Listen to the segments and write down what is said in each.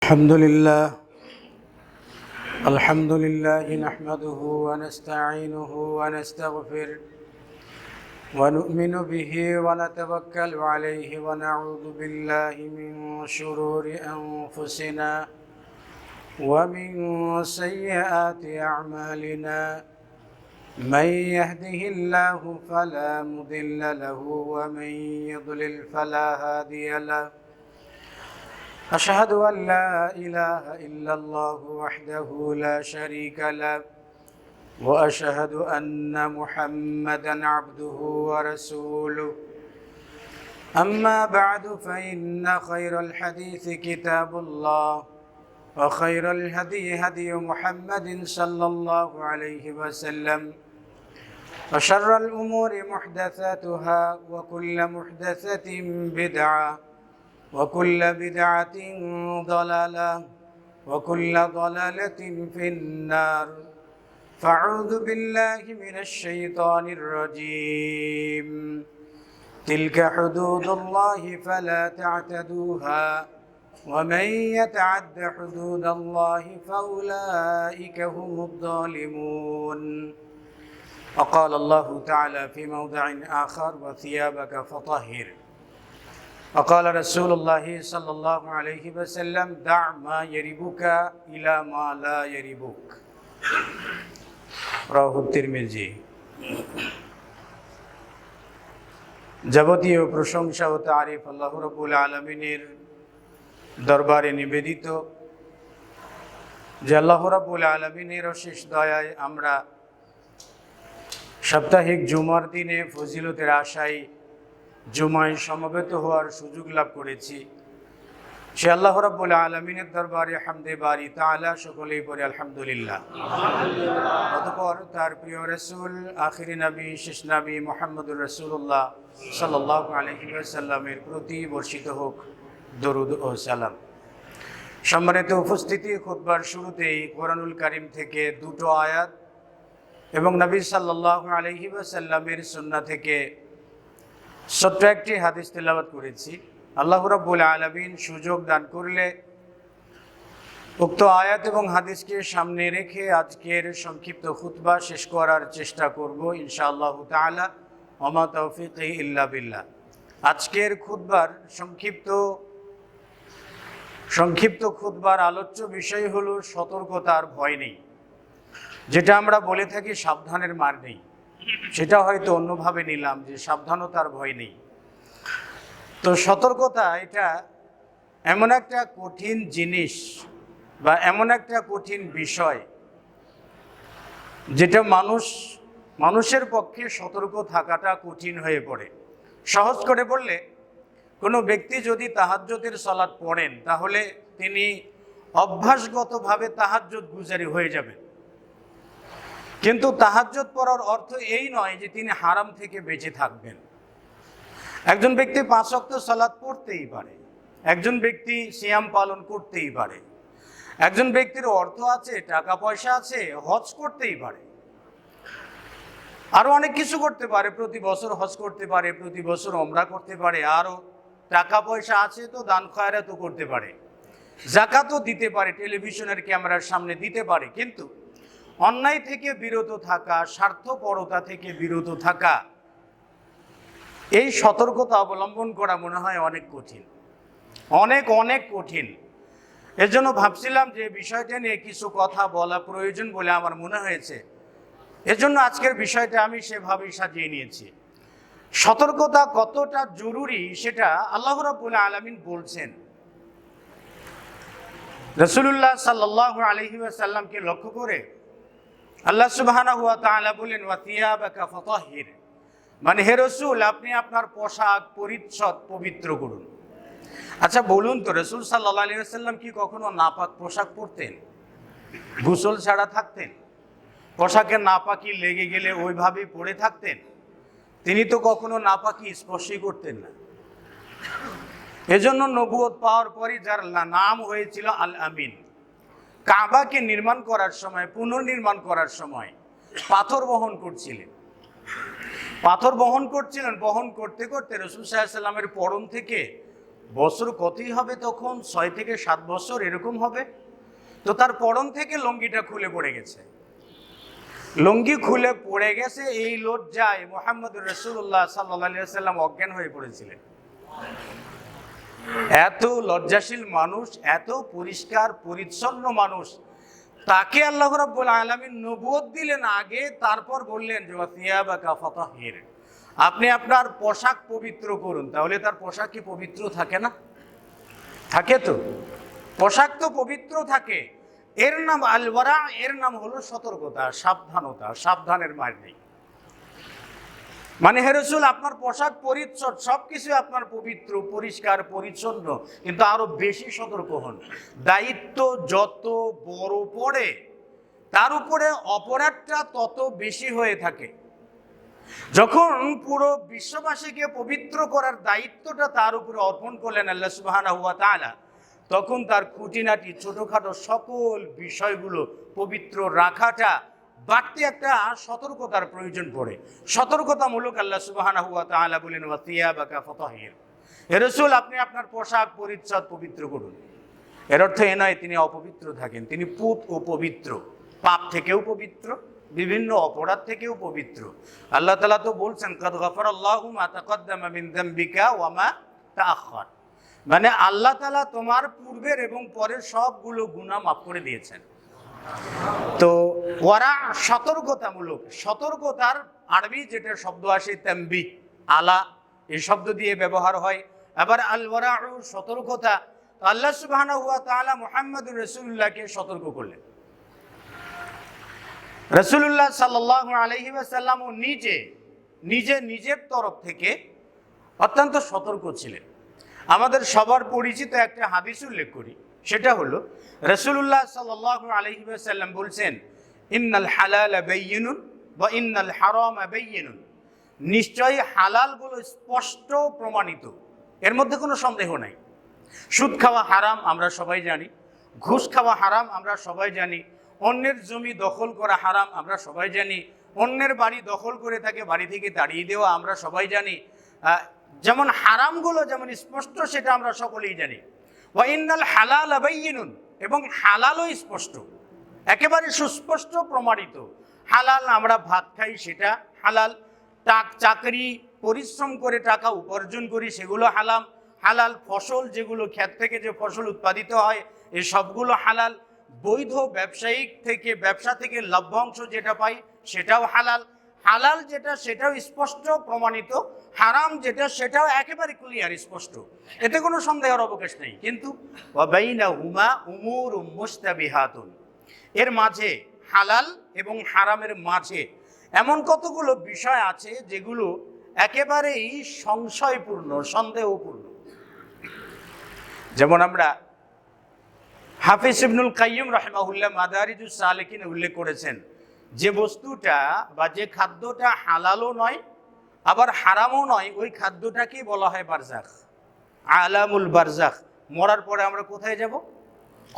الحمد لله نحمده ونستعينه ونستغفره ونؤمن به ونتوكل عليه ونعوذ بالله من شرور أنفسنا ومن سيئات أعمالنا من يهده الله فلا مضل له ومن يضلل فلا هادي له أشهد أن لا إله إلا الله وحده لا شريك له وأشهد أن محمدًا عبده ورسوله أما بعد فإن خير الحديث كتاب الله وخير الهدي هدي محمد صلى الله عليه وسلم وشر الأمور محدثاتها وكل محدثة بدعة وكل بدعة ضلالة وكل ضلالة في النار فأعوذ بالله من الشيطان الرجيم تلك حدود الله فلا تعتدوها ومن يتعد حدود الله فأولئك هم الظالمون وقال الله تعالى في موضع آخر وثيابك فطهر وقال رسول الله صلى الله عليه وسلم دع ما يريبك إلى ما لا يريبك رواه الترمذي যাবতীয় প্রশংসা ও তারিফ আল্লাহ রাব্বুল আলামিনের দরবারে নিবেদিত যে আল্লাহ রাব্বুল আলামিনের অশেষ দয়ায় আমরা সাপ্তাহিক জুমার দিনে ফজিলতের আশায় জুমায় সমবেত হওয়ার সুযোগ লাভ করেছি। সে আল্লাহ রাব্বুল আলামিনের দরবারে হামদে বারি তাআলা সকলেই পড়ে আলহামদুলিল্লাহ। অতঃপর তার প্রিয় রাসূল আখিরি নবী শেষ নবী মুহাম্মদুর রাসূলুল্লাহ সাল্লাল্লাহু আলাইহি ওয়াসাল্লামের প্রতি বর্ষিত হোক দরুদ ও সালাম। সম্মানিত উপস্থিতি, খুতবার শুরুতেই কোরআনুল কারীম থেকে দুটো আয়াত এবং নবী সাল্লাল্লাহু আলাইহি ওয়াসাল্লামের সুন্নাহ থেকে ছোট্ট একটি হাদিস তেলাওয়াত করেছি। আল্লাহ রাব্বুল আলামিন সুযোগ দান করলে উক্ত আয়াত এবং হাদিসকে সামনে রেখে আজকের সংক্ষিপ্ত খুতবা শেষ করার চেষ্টা করব ইনশাআল্লাহ তাআলা। ওমা তাওফীকি ইল্লা বিল্লাহ। আজকের খুতবার সংক্ষিপ্ত খুতবার আলোচ্য বিষয় হলো সতর্কতার ভয় নেই। যেটা আমরা বলে থাকি সাবধানের মার নেই, সেটা হয়তো অন্যভাবে নিলাম যে সাবধানতার ভয় নেই। তো সতর্কতা এটা এমন একটা কঠিন জিনিস বা এমন একটা কঠিন বিষয় যেটা মানুষের পক্ষে সতর্ক থাকাটা কঠিন হয়ে পড়ে। সহজ করে বললে, কোনো ব্যক্তি যদি তাহাজ্জুদের সালাত পড়েন তাহলে তিনি অভ্যাসগতভাবে তাহাজ্জুদ গুজারি হয়ে যাবেন। কিন্তু তাহাজ্জুদ পড়ার অর্থ এই নয় যে তিনি হারাম থেকে বেঁচে থাকবেন। একজন ব্যক্তি 5 ওয়াক্ত সালাত পড়তেই পারে, একজন ব্যক্তি সিয়াম পালন করতেই পারে, একজন ব্যক্তির অর্থ আছে, টাকা পয়সা আছে, হজ করতেই পারে, আরো অনেক কিছু করতে পারে, প্রতি বছর হজ করতে পারে, প্রতি বছর ওমরা করতে পারে, আরো টাকা পয়সা আছে তো দান খয়রাতও করতে পারে, যাকাতও দিতে পারে, টেলিভিশনের ক্যামেরার সামনে দিতে পারে। কিন্তু অন্যায় থেকে বিরত থাকা, স্বার্থপরতা থেকে বিরত থাকা, এই সতর্কতা অবলম্বন করা মনে হয় অনেক কঠিন, অনেক কঠিন। এর জন্য ভাবছিলাম যে বিষয়টা নিয়ে কিছু কথা বলা প্রয়োজন বলে আমার মনে হয়েছে। এজন্য আজকের বিষয়টা আমি সেভাবেই সাজিয়ে নিয়েছি। সতর্কতা কতটা জরুরি সেটা আল্লাহ রাব্বুল আলামিন বলছেন। রাসূলুল্লাহ সাল্লাল্লাহু আলাইহি ওয়াসাল্লামকে লক্ষ্য করে আল্লাহ সুবহানাহু ওয়া তাআলা বলেন ওয়াতিয়াবাকা ফাতাহহির, মানে হে রাসূল আপনি আপনার পোশাক পরিচ্ছদ পবিত্র করুন। আচ্ছা বলুন তো, রাসূল সাল্লাল্লাহু আলাইহি ওয়াসাল্লাম কি কখনো নাপাক পোশাক পরতেন? গোসল ছাড়া থাকতেন? পোশাকের নাপাকি লেগে গেলে ওইভাবেই পড়ে থাকতেন? তিনি তো কখনো নাপাকি স্পর্শই করতেন না। এজন্য নবুয়ত পাওয়ার পরই যার নাম হয়েছিল আল আমিন। কাবাকে নির্মাণ করার সময়, পুনর্নির্মাণ করার সময় পাথর বহন করছিলেন। বহন করতে করতে রাসূল সাল্লাল্লাহু আলাইহি ওয়াসাল্লামের পরন থেকে বছর কতই হবে তখন, 6 থেকে 7 বছর এরকম হবে। তো তার পরন থেকে লুঙ্গিটা খুলে পড়ে গেছে। লুঙ্গি খুলে পড়ে গেছে, এই লজ্জায় মুহাম্মদুর রাসূলুল্লাহ সাল্লাল্লাহু আলাইহি ওয়াসাল্লাম অজ্ঞান হয়ে পড়েছিলেন। এত লজ্জাশীল মানুষ, এত পরিষ্কার পরিচ্ছন্ন মানুষ, তাকে আল্লাহ রাব্বুল আলামিন নবুয়ত দিলেন আগে, তারপর বললেন যে ওয়াসিয়াবাকা ফাতাহির, আপনি আপনার পোশাক পবিত্র করুন। তাহলে তার পোশাক কি পবিত্র থাকে না? থাকে তো, পোশাক তো পবিত্র থাকে। এর নাম আল ওয়ারা, এর নাম হলো সতর্কতা, সাবধানতা, সাবধানের মার নেই। মানে হে রাসূল, আপনার পোশাক পরিচ্ছদ সবকিছু আপনার পবিত্র, পরিষ্কার, পরিচ্ছন্ন, কিন্তু আরো বেশি সতর্ক হন। দায়িত্ব যত বড় পড়ে, তার উপরে অপরাধটা তত বেশি হয়ে থাকে। যখন পুরো বিশ্ববাসীকে পবিত্র করার দায়িত্বটা তার উপরে অর্পণ করলেন আল্লাহ সুবহানাহু ওয়া তাআলা, তখন তার খুঁটিনাটি ছোটখাটো সকল বিষয়গুলো পবিত্র রাখাটা বাড়তি একটা সতর্কতার প্রয়োজন পড়ে। সতর্কতামূলক আল্লাহ সুবহানাহু ওয়া তাআলা বলেন ওয়াসিয়াবাকা ফাতাহির, হে রাসূল, আপনি আপনার পোশাক পরিচ্ছদ পবিত্র করুন। এর অর্থ এ নয় তিনি অপবিত্র থাকেন, তিনি পুত ও পবিত্র, পাপ থেকেও পবিত্র, বিভিন্ন অপরাধ থেকেও পবিত্র। আল্লাহ তাআলা তো বলছেন কাদ গাফারাল্লাহু মা তাকাদ্দামা মিন যামবিকা ওয়া মা তাআখার, মানে আল্লাহ তাআলা তোমার পূর্বের এবং পরের সবগুলো গুনাহ মাফ করে দিয়েছেন। তো ওয়ারা সতর্কতামূলক, সতর্কতার আরবি যেটা শব্দ আসে তানবিহ, আলা, এই শব্দ দিয়ে ব্যবহার হয়। আবার আল ওয়ারাউ সতর্কতা। আল্লাহ সুবহানাহু ওয়া তাআলা মুহাম্মদুর রাসূলুল্লাহকে সতর্ক করলেন। রাসূলুল্লাহ সাল্লাল্লাহু আলাইহি ওয়াসাল্লাম নিজের তরফ থেকে অত্যন্ত সতর্ক ছিলেন। আমাদের সবার পরিচিত একটা হাদিস উল্লেখ করি, সেটা হলো রাসূলুল্লাহ সাল্লাল্লাহু আলাইহি ওয়াসাল্লাম বলছেন ইন্নাল হালালা বায়্যিনুন ওয়া ইন্নাল হারামা বায়্যিনুন, নিশ্চয়ই হালালগুলো স্পষ্ট প্রমাণিত, এর মধ্যে কোনো সন্দেহ নাই। সুদ খাওয়া হারাম আমরা সবাই জানি, ঘুষ খাওয়া হারাম আমরা সবাই জানি, অন্যের জমি দখল করা হারাম আমরা সবাই জানি, অন্যের বাড়ি দখল করে তাকে বাড়ি থেকে তাড়িয়ে দেওয়া আমরা সবাই জানি। যেমন হারামগুলো যেমন স্পষ্ট, সেটা আমরা সকলেই জানি। ওয়া ইন্নাল হালালা বায়্যিনুন, এবং হালালও স্পষ্ট, একেবারে সুস্পষ্ট প্রমাণিত। হালাল, আমরা ভাত খাই সেটা হালাল, চাকরি পরিশ্রম করে টাকা উপার্জন করি সেগুলো হালাল, হালাল ফসল যেগুলো ক্ষেত থেকে যে ফসল উৎপাদিত হয় এই সবগুলো হালাল, বৈধ ব্যবসা থেকে লভ্যাংশ যেটা পাই সেটাও হালাল, হালাল যেটা সেটাও স্পষ্ট প্রমাণিত, হারাম যেটা সেটাও একেবারে ক্লিয়ার স্পষ্ট, এতে কোনো সন্দেহের অবকাশ নেই। কিন্তু ওয়া বাইনাহুমা উমুরুম মুশতাবিহাতুন, এর মাঝে, হালাল এবং হারামের মাঝে এমন কতগুলো বিষয় আছে যেগুলো একেবারেই সংশয়পূর্ণ, সন্দেহপূর্ণ। যেমন আমরা হাফিজ ইবনুল কাইয়্যিম রাহিমাহুল্লাহ মাদারিজুস সালিকিনে উল্লেখ করেছেন, যে বস্তুটা বা যে খাদ্যটা হালালও নয় আবার হারামও নয়, ওই খাদ্যটাকেই বলা হয় বারজাখ, আলামুল বারজাখ। মরার পরে আমরা কোথায় যাব?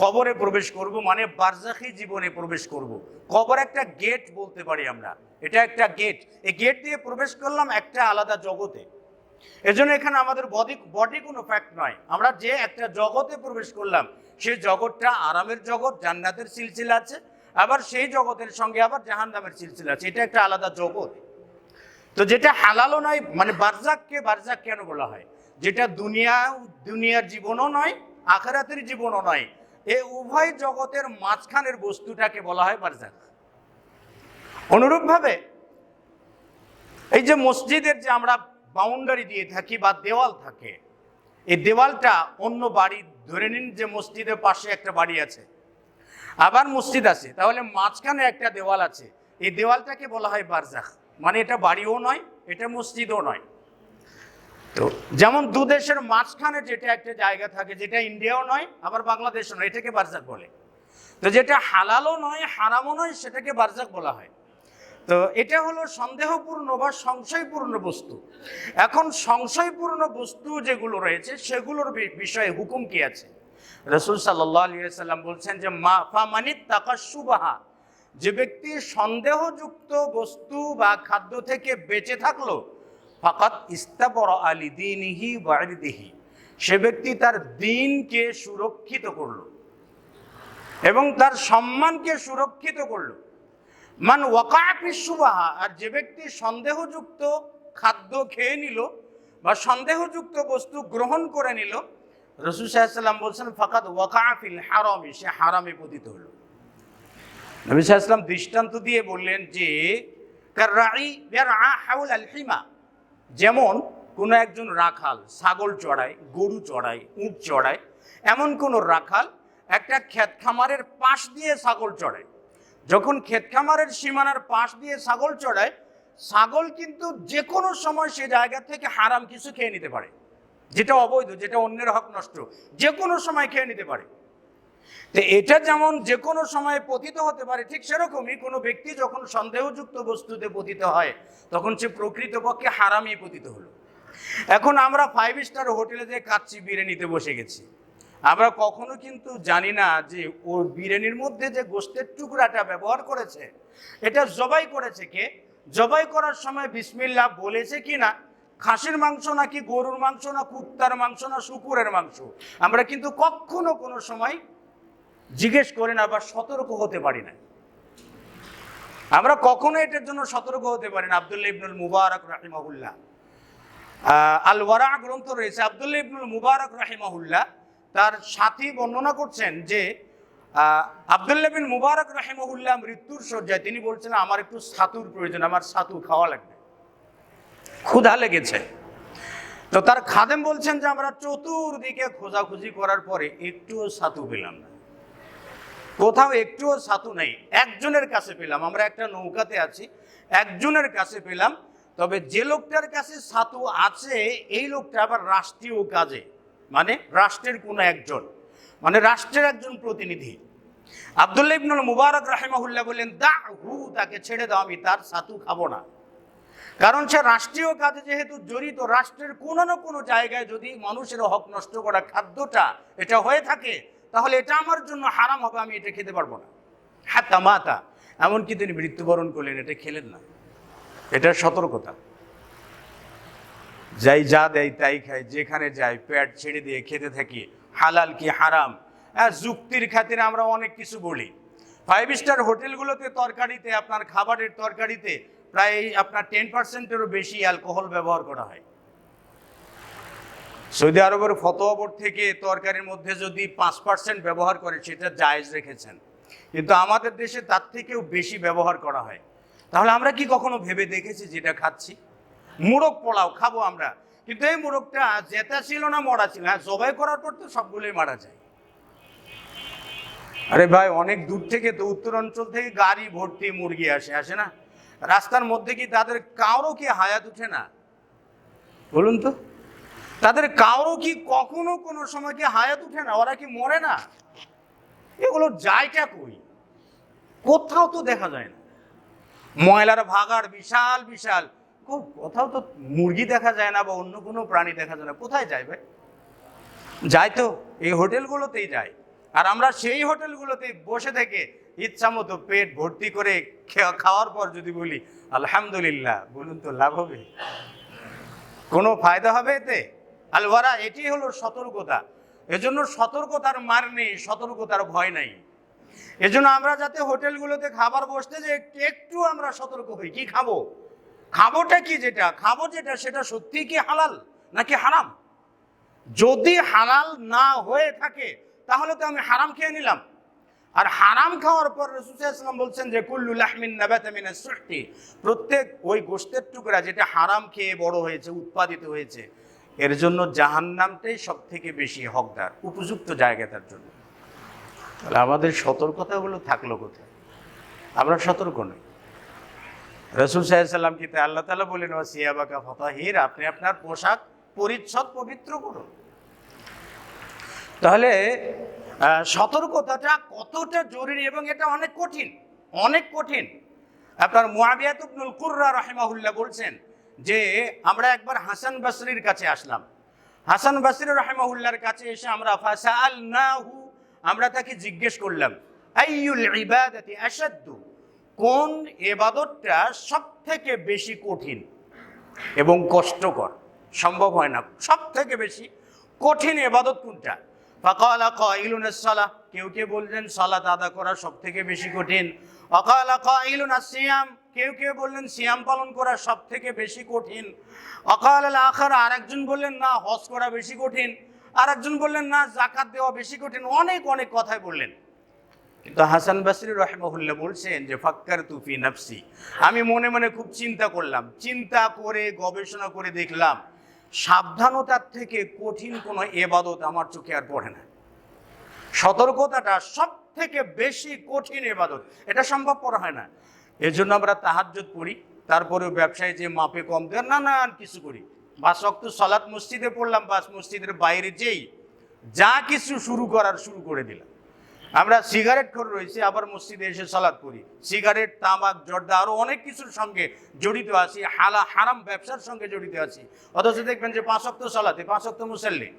কবরে প্রবেশ করব, মানে বারজাখী জীবনে প্রবেশ করব। কবর একটা গেট বলতে পারি আমরা, এটা একটা গেট, এই গেট দিয়ে প্রবেশ করলাম একটা আলাদা জগতে। এজন্য এখানে আমাদের বডি কোনো ফ্যাক্ট নয়, আমরা যে একটা জগতে প্রবেশ করলাম সেই জগৎটা আরামের জগৎ, জান্নাতের সিলসিলা আছে, আবার সেই জগতের সঙ্গে আবার জাহান্নামের সিলসিলা আছে, এটা একটা আলাদা জগৎ। তো যেটা হালালও নয়, মানে বারজাখকে বারজাখ কেন বলা হয়? যেটা দুনিয়ার জীবনও নয়, আখিরাতের জীবনও নয়, এই উভয় জগতের মাঝখানের বস্তুটাকে বলা হয় বারজাখ। অনুরূপভাবে এই যে মসজিদের যে আমরা বাউন্ডারি দিয়ে থাকি বা দেওয়াল থাকে, এই দেওয়ালটা অন্য বাড়ি, ধরে নিন যে মসজিদের পাশে একটা বাড়ি আছে, আবার মসজিদ আছে, তাহলে মাঝখানে একটা দেওয়াল আছে, এই দেওয়ালটাকে বলা হয় বারজাখ, মানে এটা বাড়িও নয়, এটা মসজিদও নয়। তো যেমন দু দেশের মাঝখানে যেটা একটা জায়গা থাকে, যেটা ইন্ডিয়াও নয় আবার বাংলাদেশও নয়, এটাকে বারজাখ বলে। তো যেটা হালালও নয় হারামও নয় সেটাকে বারজাখ বলা হয়। তো এটা হলো সন্দেহপূর্ণ বা সংশয়পূর্ণ বস্তু। এখন সংশয়পূর্ণ বস্তু যেগুলো রয়েছে সেগুলোর বিষয়ে হুকুম কি আছে? রাসূল সাল্লাল্লাহু আলাইহি ওয়াসাল্লাম বলছেন যে ফামানিত্তাকা শুবহা, যে ব্যক্তি সন্দেহযুক্ত বস্তু বা খাদ্য থেকে বেঁচে থাকলো, ফাকাত ইস্তাবরা লিদীনিহি ওয়া ইরদিহি, সে ব্যক্তি তার দ্বীনকে সুরক্ষিত করলো এবং তার সম্মানকে সুরক্ষিত করলো। মান ওয়াকা ফি শুবহা, আর যে ব্যক্তি সন্দেহযুক্ত খাদ্য খেয়ে নিল বা সন্দেহযুক্ত বস্তু গ্রহণ করে নিল, রাসূল সাল্লাল্লাহু আলাইহি ওয়াসাল্লাম বলছেন ফাকাদ ওয়াকা ফিল হারামি, সে হারামে পতিত হলো। নবী সাল্লাল্লাহু আলাইহি ওয়াসাল্লাম দৃষ্টান্ত দিয়ে বললেন যে কাররাই ইয়ারআ হাওলাল হিমা, যেমন কোনো একজন রাখাল ছাগল চড়ায়, গরু চড়ায়, উট চড়ায়, এমন কোনো রাখাল একটা ক্ষেত খামারের পাশ দিয়ে ছাগল চড়ায়। যখন ক্ষেত খামারের সীমানার পাশ দিয়ে ছাগল চড়ায়, ছাগল কিন্তু যে কোনো সময় সে জায়গা থেকে হারাম কিছু খেয়ে নিতে পারে, যেটা অবৈধ, যেটা অন্যের হক নষ্ট, যে কোনো সময় খেয়ে নিতে পারে। তো এটা যেমন যে কোনো সময় পতিত হতে পারে, ঠিক সেরকমই কোনো ব্যক্তি যখন সন্দেহযুক্ত বস্তুতে পতিত হয় তখন সে প্রকৃতপক্ষে হারামই পতিত হলো। এখন আমরা 5 স্টার হোটেলে যে কাচ্চি বিরিয়ানিতে বসে গেছি, আমরা কখনো কিন্তু জানি না যে ওর বিরিয়ানির মধ্যে যে গোশতের টুকরাটা ব্যবহার করেছে এটা জবাই করেছে কে, জবাই করার সময় বিসমিল্লাহ বলেছে কি না, খাসির মাংস নাকি গরুর মাংস না কুত্তার মাংস না শুকুরের মাংস, আমরা কিন্তু কখনো কোনো সময় জিজ্ঞেস করি না বা সতর্ক হতে পারি না। আমরা কখনো এটার জন্য সতর্ক হতে পারি না। আব্দুল্লাহ ইবনুল মুবারক রাহিমাহুল্লাহ, আল ওয়ারা গ্রন্থ রয়েছে, আব্দুল্লাহ ইবনুল মুবারক রাহিমাহুল্লাহ তার সাথী বর্ণনা করছেন যে আব্দুল্লাহ বিন মুবারক রাহিমাহুল্লাহ মৃত্যুর শয্যায় তিনি বলছেন আমার একটু ছাতুর প্রয়োজন, আমার ছাতু খাওয়া লাগবে, ক্ষুধা লেগেছে। তো তার খাদেম বলছেন যে আমরা চতুর্দিকে খোঁজাখুঁজি করার পরে একটুও ছাতু পেলাম না, কোথাও একটুও ছাতু নেই। একজনের কাছে পেলাম, আমরা একটা নৌকাতে আছি, একজনের কাছে পেলাম। তবে যে লোকটার কাছে ছাতু আছে এই লোকটা আবার রাষ্ট্রীয় কাজে, মানে রাষ্ট্রের কোনো একজন, মানে রাষ্ট্রের একজন প্রতিনিধি। আব্দুল্লাহ ইবনুল মুবারক রাহিমাহুল্লাহ বললেন দাহু, তাকে ছেড়ে দাও, আমি তার ছাতু খাবো না। কারণ সে রাষ্ট্রীয় কাজে যেহেতু জড়িত, রাষ্ট্রের কোনো না কোনো জায়গায় যদি মানুষের হক নষ্ট করা খাদ্যটা এটা হয়ে থাকে তাহলে এটা আমার জন্য হারাম হবে, আমি এটা খেতে পারবো না। হাত্তা মাতা, এমনকি তিনি মৃত্যুবরণ করলেন, এটা খেলেন না। এটা সতর্কতা। যাই যা দেয় তাই খাই, যেখানে যাই পেট ছেড়ে দিয়ে খেতে থাকি, হালাল কি হারাম। হ্যাঁ, যুক্তির খাতিরে আমরা অনেক কিছু বলি। 5 স্টার হোটেলগুলোতে তরকারিতে, আপনার খাবারের তরকারিতে প্রায় আপনার 10%-এরও বেশি অ্যালকোহল ব্যবহার করা হয়। সৌদি আরবের ফতোয়া বোর্ড থেকে তরকারির মধ্যে যদি 5% ব্যবহার করে সেটা জায়েজ রেখেছেন, কিন্তু আমাদের দেশে তার থেকেও বেশি ব্যবহার করা হয়। তাহলে আমরা কি কখনো ভেবে দেখেছি যেটা খাচ্ছি? মোরগ পোলাও খাবো আমরা, কিন্তু এই মোরগটা জেতা ছিল না মরা ছিল, হ্যাঁ জবাই করার পর তো সবগুলোই মারা যায়। আরে ভাই, অনেক দূর থেকে তো উত্তরাঞ্চল থেকে গাড়ি ভর্তি মুরগি আসে না? রাস্তার মধ্যে কি তাদের কারো কি হায়াত উঠে না? বলুন তো, তাদের কারো কি কখনো কোনো সময় কি হায়াত উঠে না? ওরা কি মরে না? এগুলো যায়টা কই? কোথাও তো দেখা যায় না। ময়লার ভাগাড় বিশাল বিশাল, কোথাও তো মুরগি দেখা যায় না বা অন্য কোনো প্রাণী দেখা যায় না। কোথায় যায় ভাই? যায় তো এই হোটেলগুলোতেই যায়। আর আমরা সেই হোটেলগুলোতে বসে থেকে ইচ্ছা মতো পেট ভর্তি করে খাওয়ার পর যদি বলি আলহামদুলিল্লাহ, বলুন তো লাভ হবে? কোনো ফায়দা হবে এতে? আল ওয়ারা, এটি হলো সতর্কতা। এজন্য সতর্কতার মার নেই, সতর্কতার ভয় নাই। এজন্য আমরা যাতে হোটেলগুলোতে খাবার বসতে যে একটু আমরা সতর্ক হই, কি খাবো, খাবোটা কি, যেটা খাবো যেটা সেটা সত্যি কি হালাল নাকি হারাম। যদি হালাল না হয়ে থাকে তাহলে তো আমি হারাম খেয়ে নিলাম। আর হারাম খাওয়ার পর রাসূল সাল্লাল্লাহু আলাইহি ওয়াসাল্লাম বলছেন যে কুল্লু লাহমিন নাবাতা মিনাস সুহতি, প্রত্যেক ওই গোশতের টুকরা যেটা হারাম খেয়ে বড় হয়েছে, উৎপাদিত হয়েছে, এর জন্য জাহান্নামটাই সব থেকে বেশি হকদার, উপযুক্ত জায়গা তার জন্য। তাহলে আমাদের সতর্কতাগুলো থাকলো কোথায়? আমরা সতর্ক নই। রাসূল সাল্লাল্লাহু আলাইহি ওয়াসাল্লাম কি আল্লাহ তাআলা বলেন ওয়াসিয়াবাকা ফাতাহির, আপনি আপনার পোশাক পরিচ্ছদ পবিত্র করুন। তাহলে সতর্কতাটা কতটা জরুরি এবং এটা অনেক কঠিন, অনেক কঠিন। আপনার মুআবিয়া ইবনুল কুররা রাহিমাহুল্লাহ বলছেন যে আমরা একবার হাসান বসরির কাছে আসলাম। হাসান বসরি রাহিমাহুল্লাহর কাছে এসে আমরা ফাসাআলনাহু, আমরা তাকে জিজ্ঞেস করলাম আইয়ুল ইবাদাতি আশাদ্দু, কোন ইবাদতটা সবথেকে বেশি কঠিন এবং কষ্টকর, সম্ভব হয় না, সবথেকে বেশি কঠিন ইবাদত কোনটা? ফাকালা কাইলুনাস সালাহ, কেউ কেউ বললেন সালাত আদা করা সব থেকে বেশি কঠিন। ওয়াকালা কাইলুনাস সিয়াম, কেউ কেউ বললেন সিয়াম পালন করা সব থেকে বেশি কঠিন। ওয়াকাল আখার, আরেকজন বললেন না হজ করা বেশি কঠিন, আরেকজন বললেন না যাকাত দেওয়া বেশি কঠিন। অনেক অনেক কথাই বললেন। কিন্তু হাসান বসরি রাহিমাহুল্লাহ বলছেন যে ফাক্কারতু ফি নাফসি, আমি মনে মনে খুব চিন্তা করলাম, চিন্তা করে গবেষণা করে দেখলাম সাবধানতার থেকে কঠিন কোনো ইবাদত আমার চোখে আর পড়ে না। সতর্কতাটা সব থেকে বেশি কঠিন ইবাদত, এটা সম্ভবপর হয় না। এর জন্য আমরা তাহাজ্জুদ পড়ি, তারপরেও ব্যবসায় যে মাপে কম দেন নানান কিছু করি। 5 ওয়াক্ত সালাত মসজিদে পড়লাম, বাস মসজিদের বাইরে যেই যা কিছু শুরু করার শুরু করে দিলাম। আমরা সিগারেট খোর রয়েছি, আবার মসজিদে এসে সালাত পড়ি। সিগারেট, তামাক, জর্দা আরো অনেক কিছুর সঙ্গে জড়িত আছি, হারাম ব্যবসার সঙ্গে জড়িত আছি। অথচ দেখবেন যে 5 ওয়াক্ত সালাতে 5 ওয়াক্ত মুসাল্লি,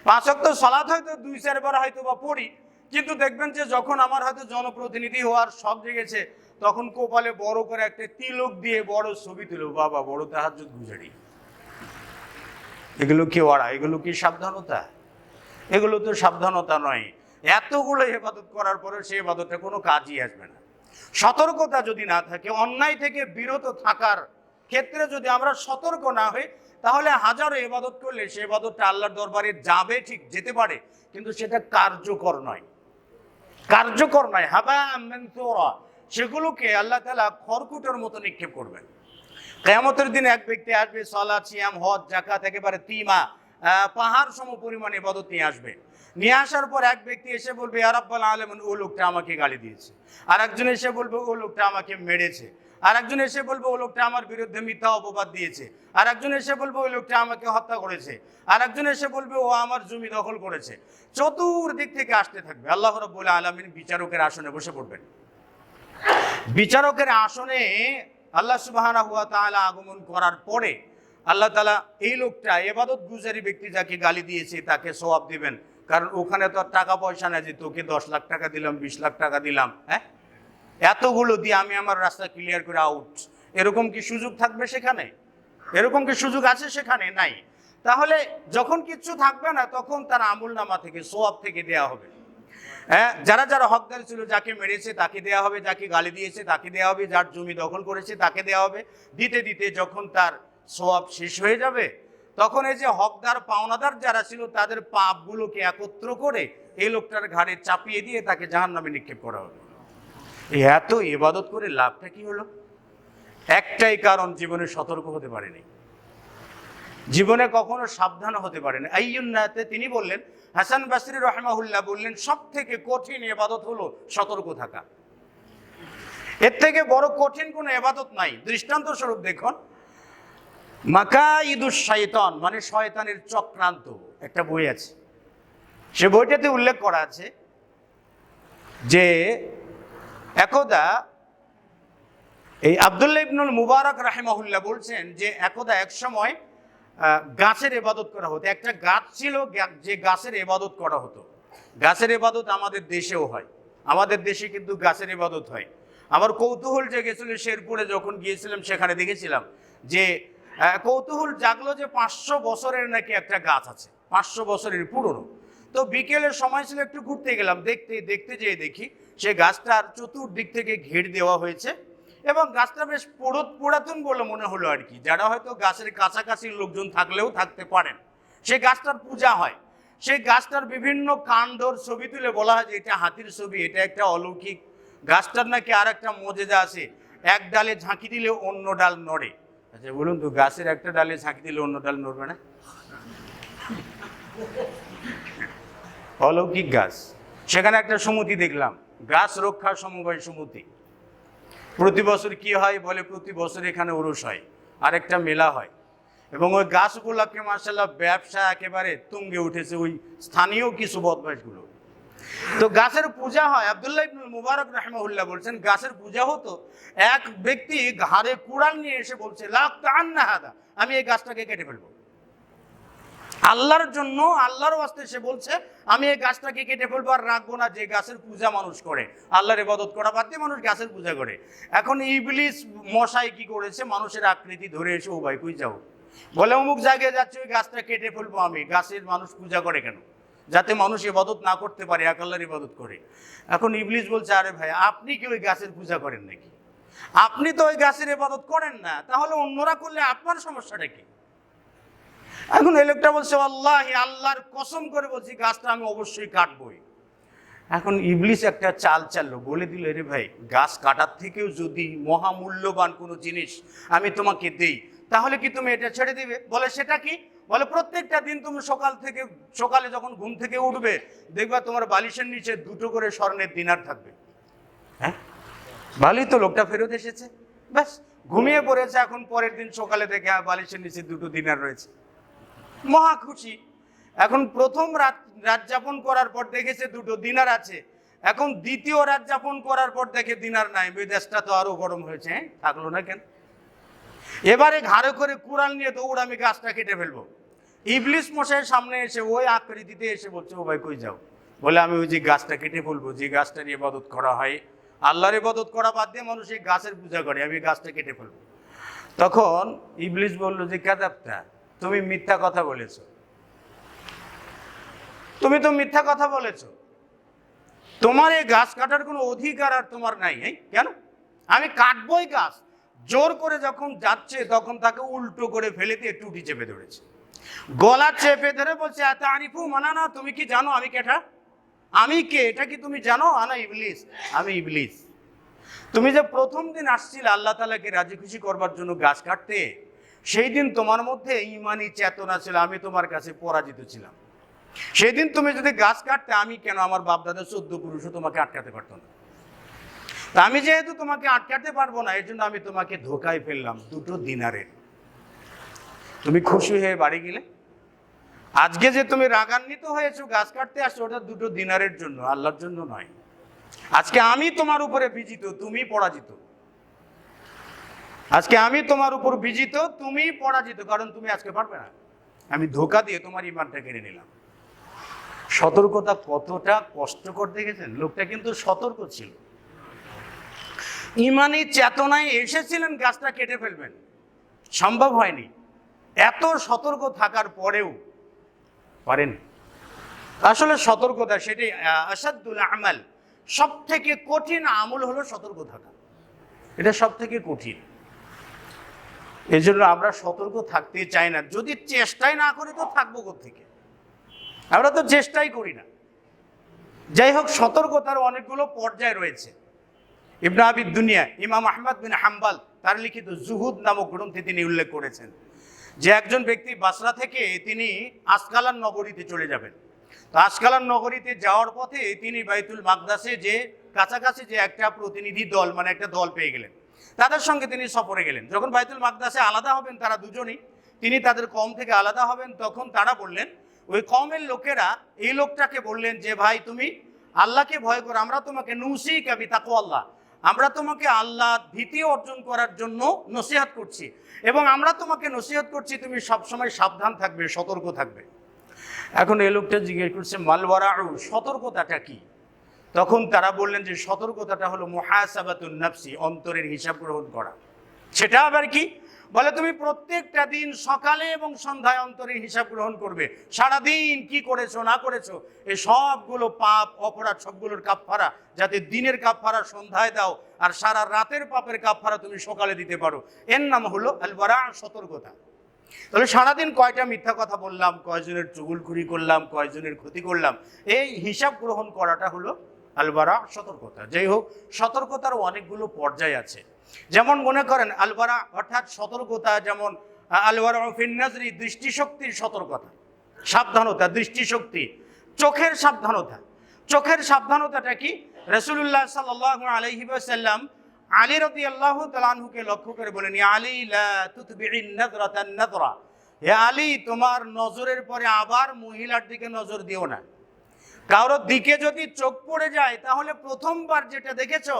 5 ওয়াক্ত সালাত হয়তো 2-4 বার হয়তো বা পড়ি, কিন্তু দেখবেন যে যখন আমার হয়তো জনপ্রতিনিধি হওয়ার শখ জেগেছে, তখন কপালে বড় করে একটা তিলক দিয়ে বড় ছবি তুলো, বাবা বড় তাহাজ্জুদ গুজারি। এগুলো কি ওরা? এগুলো কি সাবধানতা? এগুলো তো সাবধানতা নয়। এতগুলো ইবাদত করার পরে সেই ইবাদতটা কোনো কাজই আসবে না। সতর্কতা যদি না থাকে, অন্যায় থেকে বিরত থাকার ক্ষেত্রে যদি আমরা সতর্ক না হই, তাহলে হাজারো ইবাদত করলে সেই ইবাদতটা আল্লাহর দরবারে যাবে, ঠিক যেতে পারে, কিন্তু সেটা কার্যকর নয়। কার্যকর নয়, হাবা মানসুরা, সেগুলোকে আল্লাহ তাআলা খড়কুটোর মতো নিক্ষেপ করবেন। কিয়ামতের দিনে এক ব্যক্তি আসবে, সালাত, সিয়াম, হজ, যাকাত একেবারে তিমা পাহাড় সম পরিমাণ ইবাদত নিয়ে আসবে। নিয়ে আসার পর এক ব্যক্তি এসে বলবে, ইয়া রাব্বাল আলামিন, ও লোকটা আমাকে গালি দিয়েছে। আর একজন এসে বলবে, ও লোকটা আমাকে মেরেছে। আর একজন এসে বলবে, ও লোকটা আমার বিরুদ্ধে মিথ্যা অপবাদ দিয়েছে। আর একজন এসে বলবে, ওই লোকটা আমাকে হত্যা করেছে। আর একজন এসে বলবে, ও আমার জমি দখল করেছে। চতুর্দিক থেকে আসতে থাকবে। আল্লাহ রাব্বুল আলামিন বিচারকের আসনে বসে পড়বেন। বিচারকের আসনে আল্লাহ সুবহানাহু ওয়া তাআলা আগমন করার পরে আল্লাহ তাআলা এই লোকটা ইবাদত গুজারি ব্যক্তি যাকে গালি দিয়েছে তাকে সওয়াব দিবেন। কারণ ওখানে তো টাকা পয়সা না যে তোকে 10 লাখ টাকা দিলাম, 20 লাখ টাকা দিলাম, হ্যাঁ এতগুলো দিয়ে আমি আমার রাস্তা ক্লিয়ার করে আউট, এরকম কি সুযোগ থাকবে সেখানে? এরকম কি সুযোগ আছে সেখানে? নাই। তাহলে যখন কিচ্ছু থাকবে না, তখন তার আমলনামা থেকে সওয়াব থেকে দেয়া হবে। হ্যাঁ, যারা যারা হকদার ছিল, যাকে মেরেছে তাকে দেয়া হবে, যাকে গালি দিয়েছে তাকে দেয়া হবে, যার জমি দখল করেছে তাকে দেয়া হবে। দিতে দিতে যখন তার সওয়াব শেষ হয়ে যাবে, তখন এই যে হকদার পাওনাদার যারা ছিল তাদের পাপগুলোকে একত্র করে এই লোকটার ঘাড়ে চাপিয়ে দিয়ে তাকে জাহান্নামে নিক্ষেপ করা হবে। এই এত ইবাদত করে লাভটা কি হলো? একটাই কারণ, জীবনে সতর্ক হতে পারেনি, জীবনে কখনো সাবধান হতে পারেনি। আইয়ুন্নাতে তিনি বললেন, হাসান বসরি রাহিমাহুল্লাহ বললেন, সব থেকে কঠিন ইবাদত হলো সতর্ক থাকা। এর থেকে বড় কঠিন কোনো ইবাদত নাই। দৃষ্টান্ত স্বরূপ দেখুন, মাকাইদুশ শাইতান, মানে শয়তানের চক্রান্ত, একটা বই আছে। সে বইটাতে উল্লেখ করা আছে যে একদা এই আব্দুল্লাহ ইবনুল মুবারক রাহিমাহুল্লাহ বলছেন যে একদা এক সময় গাছের ইবাদত করা হতো। একটা গাছ ছিল, যে গাছের ইবাদত করা হতো। গাছের ইবাদত আমাদের দেশেও হয়, আমাদের দেশে কিন্তু গাছের ইবাদত হয়। আমার কৌতূহল জেগেছিল, শেরপুরে যখন গিয়েছিলাম সেখানে দেখেছিলাম যে কৌতূহল জাগলো যে 500 বছরের নাকি একটা গাছ আছে, 500 বছরের পুরনো। তো বিকেলের সময় ছিল, একটু ঘুরতে গেলাম, দেখতে দেখতে যেয়ে দেখি সে গাছটার চতুর্দিক থেকে ঘের দেওয়া হয়েছে এবং গাছটা বেশ পুরাতন বলে মনে হলো আর কি। যারা হয়তো গাছের কাছাকাছি লোকজন থাকলেও থাকতে পারেন, সেই গাছটার পূজা হয়। সেই গাছটার বিভিন্ন কাণ্ডর ছবি তুলে বলা হয় যে এটা হাতির ছবি, এটা একটা অলৌকিক। গাছটার নাকি আর একটা মজেজা আছে, এক ডালে ঝাঁকি দিলে অন্য ডাল নড়ে। আচ্ছা বলুন তো, গাছের একটা ডালে ঝাঁকি দিলে অন্য ডাল নড়বে না? অলৌকিক গাছ। সেখানে একটা সমিতি দেখলাম, গাছ রক্ষা সমবায় সমিতি। প্রতি বছর কি হয় বলে, প্রতি বছর এখানে উরুস হয়, আর একটা মেলা হয়, এবং ওই গাছ উপলক্ষে মাশাআল্লাহ ব্যবসা একেবারে তুঙ্গে উঠেছে ওই স্থানীয় কিছু বদমাশগুলো। তো গাছের পূজা হয়। আব্দুল্লাহ ইবনুল মুবারক রাহিমাহুল্লাহ বলছেন, গাছের পূজা হতো, এক ব্যক্তি ঘাড়ে কুড়াল নিয়ে এসে বলছে, লাক্তান্না হাদা, আমি এই গাছটাকে কেটে ফেলবো। আল্লাহর জন্য, আল্লাহর ওয়াস্তে সে বলছে, আমি এই গাছটাকে কেটে ফেলবো আর রাখবো না। যে গাছের পূজা মানুষ করে, আল্লাহর ইবাদত করা বাদ দিয়ে মানুষ গাছের পূজা করে। এখন ইবলিস মশাই কি করেছে, মানুষের আকৃতি ধরে এসে, ও ভাই কই যাও, বলে অমুক জায়গায় যাচ্ছে, ওই গাছটা কেটে ফেলবো আমি। গাছের মানুষ পূজা করে কেন? যাতে মানুষ ইবাদত না করতে পারে, এক আল্লাহর ইবাদত করে। এখন ইবলিস বলছে, আরে ভাই, আপনি কি ওই গাছের পূজা করেন নাকি? আপনি তো ওই গাছের ইবাদত করেন না, তাহলে অন্যরা করলে আপনার সমস্যাটা কি? এখন এই লোকটা বলছে, আল্লাহি, আল্লাহর কসম করে বলছি, গাছটা আমি অবশ্যই কাটবই। এখন ইবলিস একটা চাল চাললো, বলে দিল, রে ভাই, গাছ কাটার থেকেও যদি মহামূল্যবান কোনো জিনিস আমি তোমাকে দেই, তাহলে কি তুমি এটা ছেড়ে দিবে? বলে, সেটা কি? বলে, প্রত্যেকটা দিন তুমি সকালে যখন ঘুম থেকে উঠবে, দেখবা তোমার বালিশের নিচে 2টো করে স্বর্ণের দিনার থাকবে। হ্যাঁ, ভালোই তো, লোকটা ফেরত এসেছে, ব্যাস ঘুমিয়ে পড়েছে। এখন পরের দিন সকালে দেখে বালিশের নিচে 2টো দিনার রয়েছে, মহা খুশি। এখন প্রথম রাত যাপন করার পর দেখেছে 2টো দিনার আছে। এখন দ্বিতীয় রাত যাপন করার পর দেখে দিনার নাই। মেজাজটা তো আরো গরম হয়েছে, থাকলো না কেন? এবারে ঘাড়ে করে কুড়াল নিয়ে দৌড়, আমি গাছটা কেটে ফেলবো। ইবলিস মশাইয়ের সামনে এসে ওই আকৃতিতে এসে বলছে, ও ভাই, কই যাও? বলে, আমি ওই যে গাছটা কেটে ফেলবো, যে গাছটার ইবাদত করা হয়। আল্লাহর ইবাদত করা বাদ দিয়ে মানুষ এই গাছের পূজা করে, আমি গাছটা কেটে ফেলবো। তখন ইবলিস বলল যে, কাযাবতা, তুমি মিথ্যা কথা বলেছো, তুমি তো মিথ্যা কথা বলেছো। তোমার এই গাছ কাটার কোনো অধিকার আর তোমার নাই। কেন? আমি কাটবই গাছ। জোর করে যখন যাচ্ছে, তখন তাকে উল্টো করে ফেলে দিয়ে টুটি চেপে ধরেছে, গলা চেপে ধরে বলছে, এত আরিফু মানানা, তুমি কি জানো আমি কেটা? আমি কে, এটা কি তুমি জানো? আনা ইবলিস, আমি ইবলিস। তুমি যে প্রথম দিন আসছিলে আল্লাহ তাআলাকে রাজি খুশি করবার জন্য গাছ কাটতে, সেই দিন তোমার মধ্যে ঈমানি চেতনা ছিল, আমি তোমার কাছে পরাজিত ছিলাম। সেই দিন তুমি যদি গাছ কাটতে, আমি কেন, আমার বাপদাদা 14 পুরুষও তোমাকে আটকাতে পারতো না। তা আমি যেহেতু তোমাকে আটকাতে পারবো না, এই জন্য আমি তোমাকে ধোকায় ফেললাম 2টো দিনারে। তুমি খুশি হয়ে বাড়ি গেলে। আজকে যে তুমি রাগান্বিত হয়েছো, গাছ কাটতে আসছো, ওটা 2টো দিনারের জন্য, আল্লাহর জন্য নয়। আজকে আমি তোমার উপরে বিজিত, তুমি পরাজিত। আজকে আমি তোমার উপর বিজিত, তুমি পরাজিত, কারণ তুমি আজকে পারবে না। আমি ধোকা দিয়ে তোমার ঈমানটা কেড়ে নিলাম। সতর্কতা কতটা কষ্টকর দেখেছেন? লোকটা কিন্তু সতর্ক ছিল, ঈমানি চেতনায় এসেছিলেন গাছটা কেটে ফেলবেন, সম্ভব হয়নি। এত সতর্ক থাকার পরেও পারেন। আসলে সতর্কতা সেটাই আসাদুল আমাল, সব থেকে কঠিন আমল হলো সতর্ক থাকা। এটা সব থেকে কঠিন। এই জন্য আমরা সতর্ক থাকতে চাই না। যদি চেষ্টাই না করি তো থাকবো কোত্থেকে? আমরা তো চেষ্টাই করি না। যাই হোক, সতর্কতার অনেকগুলো পর্যায় রয়েছে। ইবনে আবি দুনিয়া, ইমাম আহমদ বিন হাম্বল তার লিখিত জুহুদ নামক গ্রন্থে তিনি উল্লেখ করেছেন যে একজন ব্যক্তি বাসরা থেকে তিনি আসকালান নগরীতে চলে যাবেন। তো আসকালান নগরীতে যাওয়ার পথে তিনি বাইতুল মাকদাসে যে কাছাকাছি যে একটা প্রতিনিধি দল, মানে একটা দল পেয়ে গেলেন। তাদের সঙ্গে তিনি সফরে গেলেন। যখন বাইতুল মাকদাসে আলাদা হবেন তারা দুজনই, তিনি তাদের কওম থেকে আলাদা হবেন, তখন তারা বললেন, ওই কওমের লোকেরা এই লোকটাকে বললেন যে, ভাই, তুমি আল্লাহকে ভয় করো, আমরা তোমাকে নুসিকা বিতাকওয়াল্লাহ, আমরা তোমাকে আল্লাহ ভীতি অর্জন করার জন্য নসিহত করছি, এবং আমরা তোমাকে নসিহত করছি তুমি সবসময় সাবধান থাকবে, সতর্ক থাকবে। এখন এই লোকটা জিজ্ঞেস করছে, মালওয়ারাউ, সতর্কতাটা কি? তখন তারা বললেন যে সতর্কতাটা হলো মুহাসাবাতুন নাফসি, অন্তরের হিসাব গ্রহণ করা। সেটা আবার কি? বলে, তুমি প্রত্যেকটা দিন সকালে এবং সন্ধ্যায় অন্তরের হিসাব গ্রহণ করবে। সারাদিন কি করেছো না করেছো, এই সবগুলো পাপ অপরাধ সবগুলোর কাফফারা, যাতে দিনের কাফফারা সন্ধ্যায় দাও আর সারা রাতের পাপের কাফফারা তুমি সকালে দিতে পারো। এর নাম হলো আল বারা, সতর্কতা। তাহলে সারাদিন কয়টা মিথ্যা কথা বললাম, কয়জনের চুগলখুরি করলাম, কয়জনের ক্ষতি করলাম, এই হিসাব গ্রহণ করাটা হলো আল বারা, সতর্কতা। যাই হোক, সতর্কতার অনেকগুলো পর্যায় আছে। যেমন মনে করেন আল বারা অর্থাৎ সতর্কতা, যেমন আল বারা ফিন নাজরি, দৃষ্টিশক্তির সতর্কতা, সাবধানতা, দৃষ্টিশক্তি, চোখের সাবধানতা। চোখের সাবধানতাটা কি? রাসূলুল্লাহ সাল্লাল্লাহু আলাইহি ওয়াসাল্লাম আলী রাদিয়াল্লাহু তাআলা আনহুকে লক্ষ্য করে বলেন, ইয়া আলী লা তুতবিইন নাযরাতান নাযরা, হে আলী, তোমার নজরের পরে আবার মহিলার দিকে নজর দিও না। কারোর দিকে যদি চোখ পড়ে যায়, তাহলে প্রথমবার যেটা দেখেছো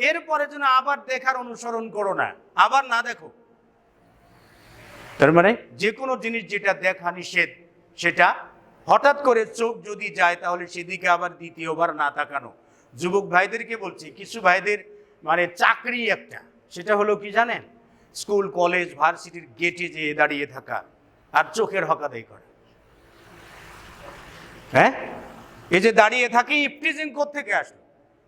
এরপরে যেন আবার দেখার অনুসরণ করো না, আবার না দেখো। তার মানে যে কোনো জিনিস যেটা দেখা নিষেধ, সেটা হঠাৎ করে চোখ যদি যায় তাহলে সেদিকে আবার দ্বিতীয়বার না তাকানো। যুবক ভাইদেরকে বলছি, কিছু ভাইদের মানে চাকরি একটা, সেটা হলো কি জানেন? স্কুল কলেজ ভার্সিটির গেটে যেয়ে দাঁড়িয়ে থাকা আর চোখের হকাদাই করে। হ্যাঁ, এই যে দাঁড়িয়ে থাকে, ইফটিজিং কোত্থেকে আসলো,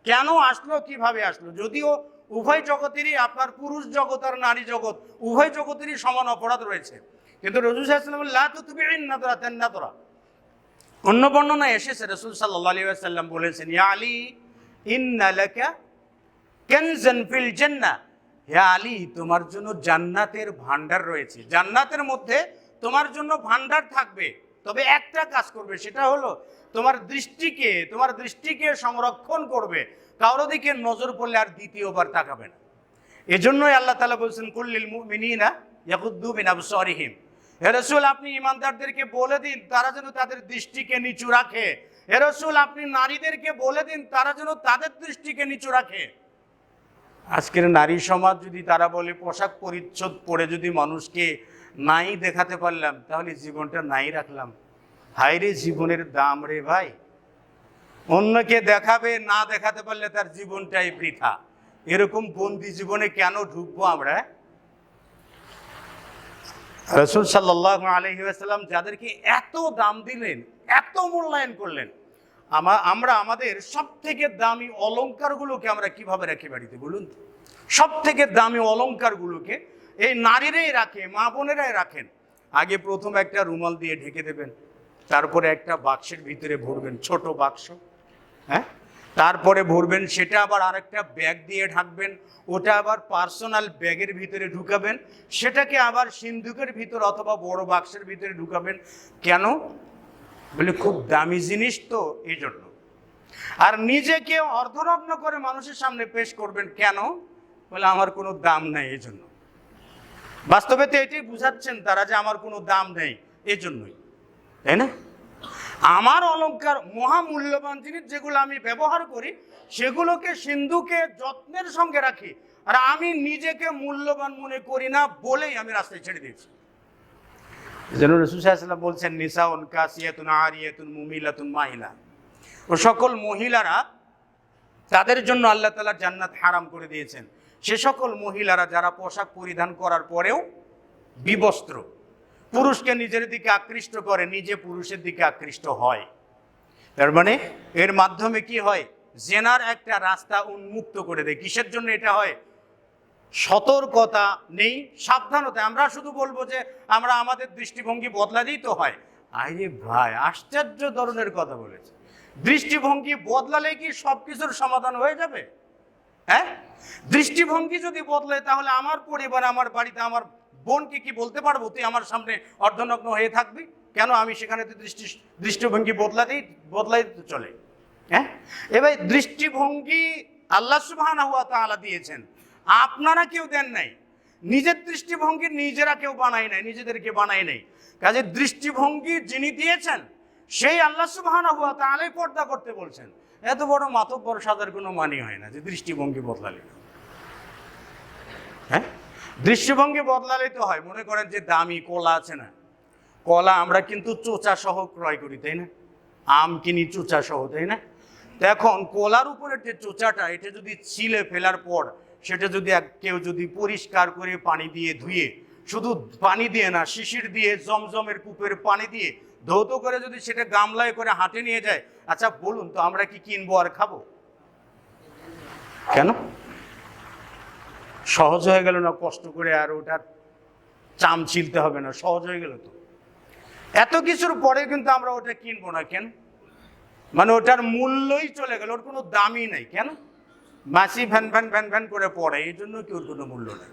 কেন আসলো, কিভাবে আসলো? যদিও উভয় জগতেরই, আপনার পুরুষ জগৎ আর নারী জগৎ উভয় জগতেরই সমান অপরাধ রয়েছে, কিন্তু রাসূল সাল্লাল্লাহু আলাইহি ওয়াসাল্লাম লা তুতবি'ন নাদরাতান নাদরা। অন্য বর্ণনায় এসেছে রাসূল সাল্লাল্লাহু আলাইহি ওয়াসাল্লাম বলেছেন, ইয়া আলী ইন্না লাকা কানজান ফিল জান্নাহ, হে আলী তোমার জন্য জান্নাতের ভান্ডার রয়েছে, জান্নাতের মধ্যে তোমার জন্য ভান্ডার থাকবে, তবে একটা কাজ করবে, সেটা হলো তোমার দৃষ্টিকে সংরক্ষণ করবে, কারো দিকে নজর পড়লে আর দ্বিতীয়বার তাকাবে না। এজন্যই আল্লাহ তাআলা বলছেন কুল্লিল মুমিনিনা ইয়াগুদ্দু মিন আবসারিহিম, হে রাসূল আপনি ঈমানদারদেরকে বলে দিন তারা যেন তাদের দৃষ্টিকে নিচু রাখে, হে রাসূল আপনি নারীদেরকে বলে দিন তারা যেন তাদের দৃষ্টিকে নিচু রাখে। আজকের নারী সমাজ যদি তারা বলে পোশাক পরিচ্ছদ পরে যদি মানুষকে নাই দেখাতে পারলাম তাহলে জীবনটা নাই রাখলাম। হায় রে জীবনের দাম রে ভাই, অন্যকে দেখাবে, না দেখাতে পারলে তার জীবনটাই বৃথা। এরকম বন্দি জীবনে কেন ঢুকবো আমরা? রাসূল সাল্লাল্লাহু আলাইহি ওয়াসাল্লাম যাদেরকে এত দাম দিলেন, এত মূল্যায়ন করলেন, আমরা আমাদের সব থেকে দামি অলংকারগুলোকে আমরা কিভাবে রাখি বাড়িতে বলুন? সব থেকে দামি অলংকারগুলোকে এই নারীরাই রাখে, মা বোনেরাই রাখেন। আগে প্রথম একটা রুমাল দিয়ে ঢেকে দেবেন, তারপরে একটা বাক্সের ভিতরে ভরবেন, ছোট বাক্স, হ্যাঁ, তারপরে ভরবেন, সেটা আবার আরেকটা ব্যাগ দিয়ে ঢাকবেন, ওটা আবার পার্সোনাল ব্যাগের ভিতরে ঢুকাবেন, সেটাকে আবার সিন্ধুকের ভিতর অথবা বড় বাক্সের ভিতরে ঢুকাবেন। কেন? বলে খুব দামি জিনিস তো, এই জন্য। আর নিজেকে অর্ধনগ্ন করে মানুষের সামনে পেশ করবেন, কেন? বলে আমার কোনো দাম নাই, এই জন্য। বাস্তবে তো এটাই বুঝাচ্ছেন তারা যে আমার কোনো দাম নেই, এই জন্যই, তাই না? আমার অলংকার মহামূল্যবান জিনিস যেগুলো আমি ব্যবহার করি সেগুলোকে সিন্ধুকে যত্নের সঙ্গে রাখি, আর আমি নিজেকে মূল্যবান মনে করি না বলেই আমি রাস্তায় ছেড়ে দিয়েছি। যেন রাসূল সাল্লাল্লাহু আলাইহি ওয়াসাল্লাম বলছেন নিসাউন কাসিয়াতুন আরিয়াতুন মুমিলাতুন মাইলা, ও সকল মহিলারা তাদের জন্য আল্লাহ তাআলা জান্নাত হারাম করে দিয়েছেন সে সকল মহিলারা যারা পোশাক পরিধান করার পরেও বিবস্ত্র, পুরুষকে নিজের দিকে আকৃষ্ট করে, নিজে পুরুষের দিকে আকৃষ্ট হয়। তার মানে এর মাধ্যমে কি হয়? জেনার একটা রাস্তা উন্মুক্ত করে দেয়। কিসের জন্য এটা হয়? সতর্কতা নেই, সাবধানতা। আমরা শুধু বলবো যে আমরা আমাদের দৃষ্টিভঙ্গি বদলালেই তো হয়। আরে ভাই, আশ্চর্য ধরনের কথা বলেছে। দৃষ্টিভঙ্গি বদলালে কি সব কিছুর সমাধান হয়ে যাবে? হ্যাঁ, দৃষ্টিভঙ্গি যদি বদলায় তাহলে আমার পরিবার, আমার বাড়িতে আমার বোনকে কি বলতে পারবো তুই আমার সামনে অর্ধনগ্ন হয়ে থাকবি? কেন? আমি সেখানে তো দৃষ্টিভঙ্গি বদলাই তো চলে। হ্যাঁ, এবার দৃষ্টিভঙ্গি আল্লাহ সুবহানাহু ওয়া তাআলা দিয়েছেন, আপনারা কেউ দেন নাই। নিজের দৃষ্টিভঙ্গি নিজেরা কেউ বানায় নাই, নিজেদেরকে বানায় নাই। কাজে দৃষ্টিভঙ্গি যিনি দিয়েছেন সেই আল্লাহ সুবহানাহু ওয়া তাআলাই পর্দা করতে বলছেন। এত বড় মাতব্বর সাজার কোনো মানে হয় না যে দৃষ্টিভঙ্গি বদলালে। হ্যাঁ, দৃষ্টিভঙ্গি বদলালে তো হয়। মনে করেন যে দামি কলা আছে না, কলা আমরা কিন্তু চোচা সহ ক্রয় করি, তাই না? আম কিনি চোচা সহ, তাই না? এখন কলার উপরের যে চোচাটা, এটা যদি ছিলে ফেলার পর সেটা যদি কেউ যদি পরিষ্কার করে পানি দিয়ে ধুয়ে, শুধু পানি দিয়ে না, শিশির দিয়ে, জমজমের কূপের পানি দিয়ে ধৌত করে যদি সেটা গামলায় করে হাতে নিয়ে যায়, আচ্ছা বলুন তো আমরা কি কিনবো আর খাবো? কেন? সহজ হয়ে গেল না? কষ্ট করে আর ওটার চাম ছিলতে হবে না, সহজ হয়ে গেল তো। এত কিছুর পরে কিন্তু আমরা ওটা কিনবো না, কেন? মানে ওটার মূল্যই চলে গেল, ওর কোনো দামই নাই। কেন? মাছি ভ্যান ভ্যান ভ্যান ভ্যান করে পড়ে, এই জন্য কি ওর কোনো মূল্য নেই।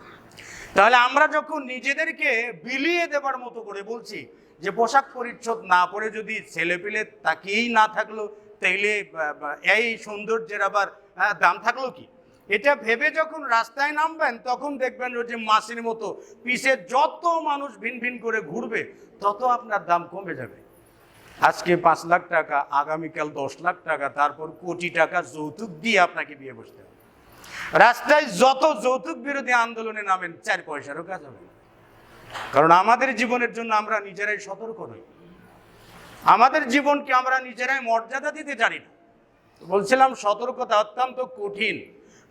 তাহলে আমরা যখন নিজেদেরকে বিলিয়ে দেবার মতো করে বলছি যে পোশাক পরিচ্ছদ না পরে যদি ছেলেপিলে তাকিয়েই না থাকলো তাইলে এই সৌন্দর্যের আবার দাম থাকলো কি? এটা ভেবে যখন রাস্তায় নামবেন তখন দেখবেন যে মাছির মতো পিছে যত মানুষ ভিন ভিন করে ঘুরবে তত আপনার দাম কমে যাবে। আজকে 5 লাখ টাকা, আগামীকাল 10 লাখ টাকা, তারপর কোটি টাকা যৌতুক দিয়ে আপনাকে বিয়ে বসতে হবে। রাস্তায় যত যৌতুক বিরোধী আন্দোলনে নামেন 4 পয়সারও কাজ হবে না। কারণ আমাদের জীবনের জন্য আমরা নিজেরাই সতর্ক নই, আমাদের জীবনকে আমরা নিজেরাই মর্যাদা দিতে জানি না। বলছিলাম সতর্কতা অত্যন্ত কঠিন।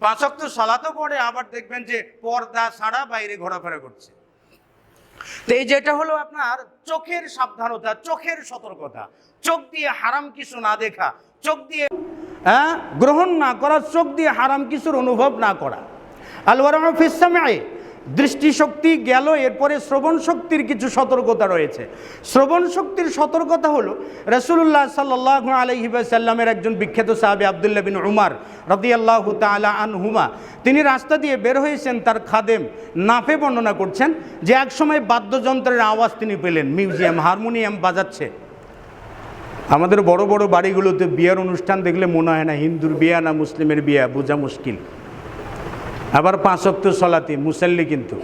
5 ওয়াক্ত সালাতও পড়ে, আবার দেখবেন যে পর্দা ছাড়া বাইরে ঘোরাফেরা করছে। তো এই যেটা হলো আপনার চোখের সাবধানতা, চোখের সতর্কতা, চোখ দিয়ে হারাম কিছু না দেখা, চোখ দিয়ে গ্রহণ না করা, চোখ দিয়ে হারাম কিছুর অনুভব না করা। আল ওয়ারাউ ফিস সামঈ, দৃষ্টিশক্তি গেল, এরপরে শ্রবণ শক্তির কিছু সতর্কতা রয়েছে। শ্রবণ শক্তির সতর্কতা হলো রাসূলুল্লাহ সাল্লাল্লাহু আলাইহি ওয়াসাল্লামের একজন বিখ্যাত সাহাবী আব্দুল্লাহ বিন উমর রাদিয়াল্লাহু তাআলা আনহুমা, তিনি রাস্তা দিয়ে বের হয়েছেন, তার খাদেম নাফে বর্ণনা করছেন যে একসময় বাদ্যযন্ত্রের আওয়াজ তিনি পেলেন, মিউজিয়াম হারমোনিয়াম বাজাচ্ছে। আমাদের বড় বড় বাড়িগুলোতে বিয়ের অনুষ্ঠান দেখলে মনে হয় না হিন্দুর বিয়া না মুসলিমের বিয়া, বোঝা মুশকিল। আবার 5 ওয়াক্ত সালাতি মুসাল্লি, কিন্তু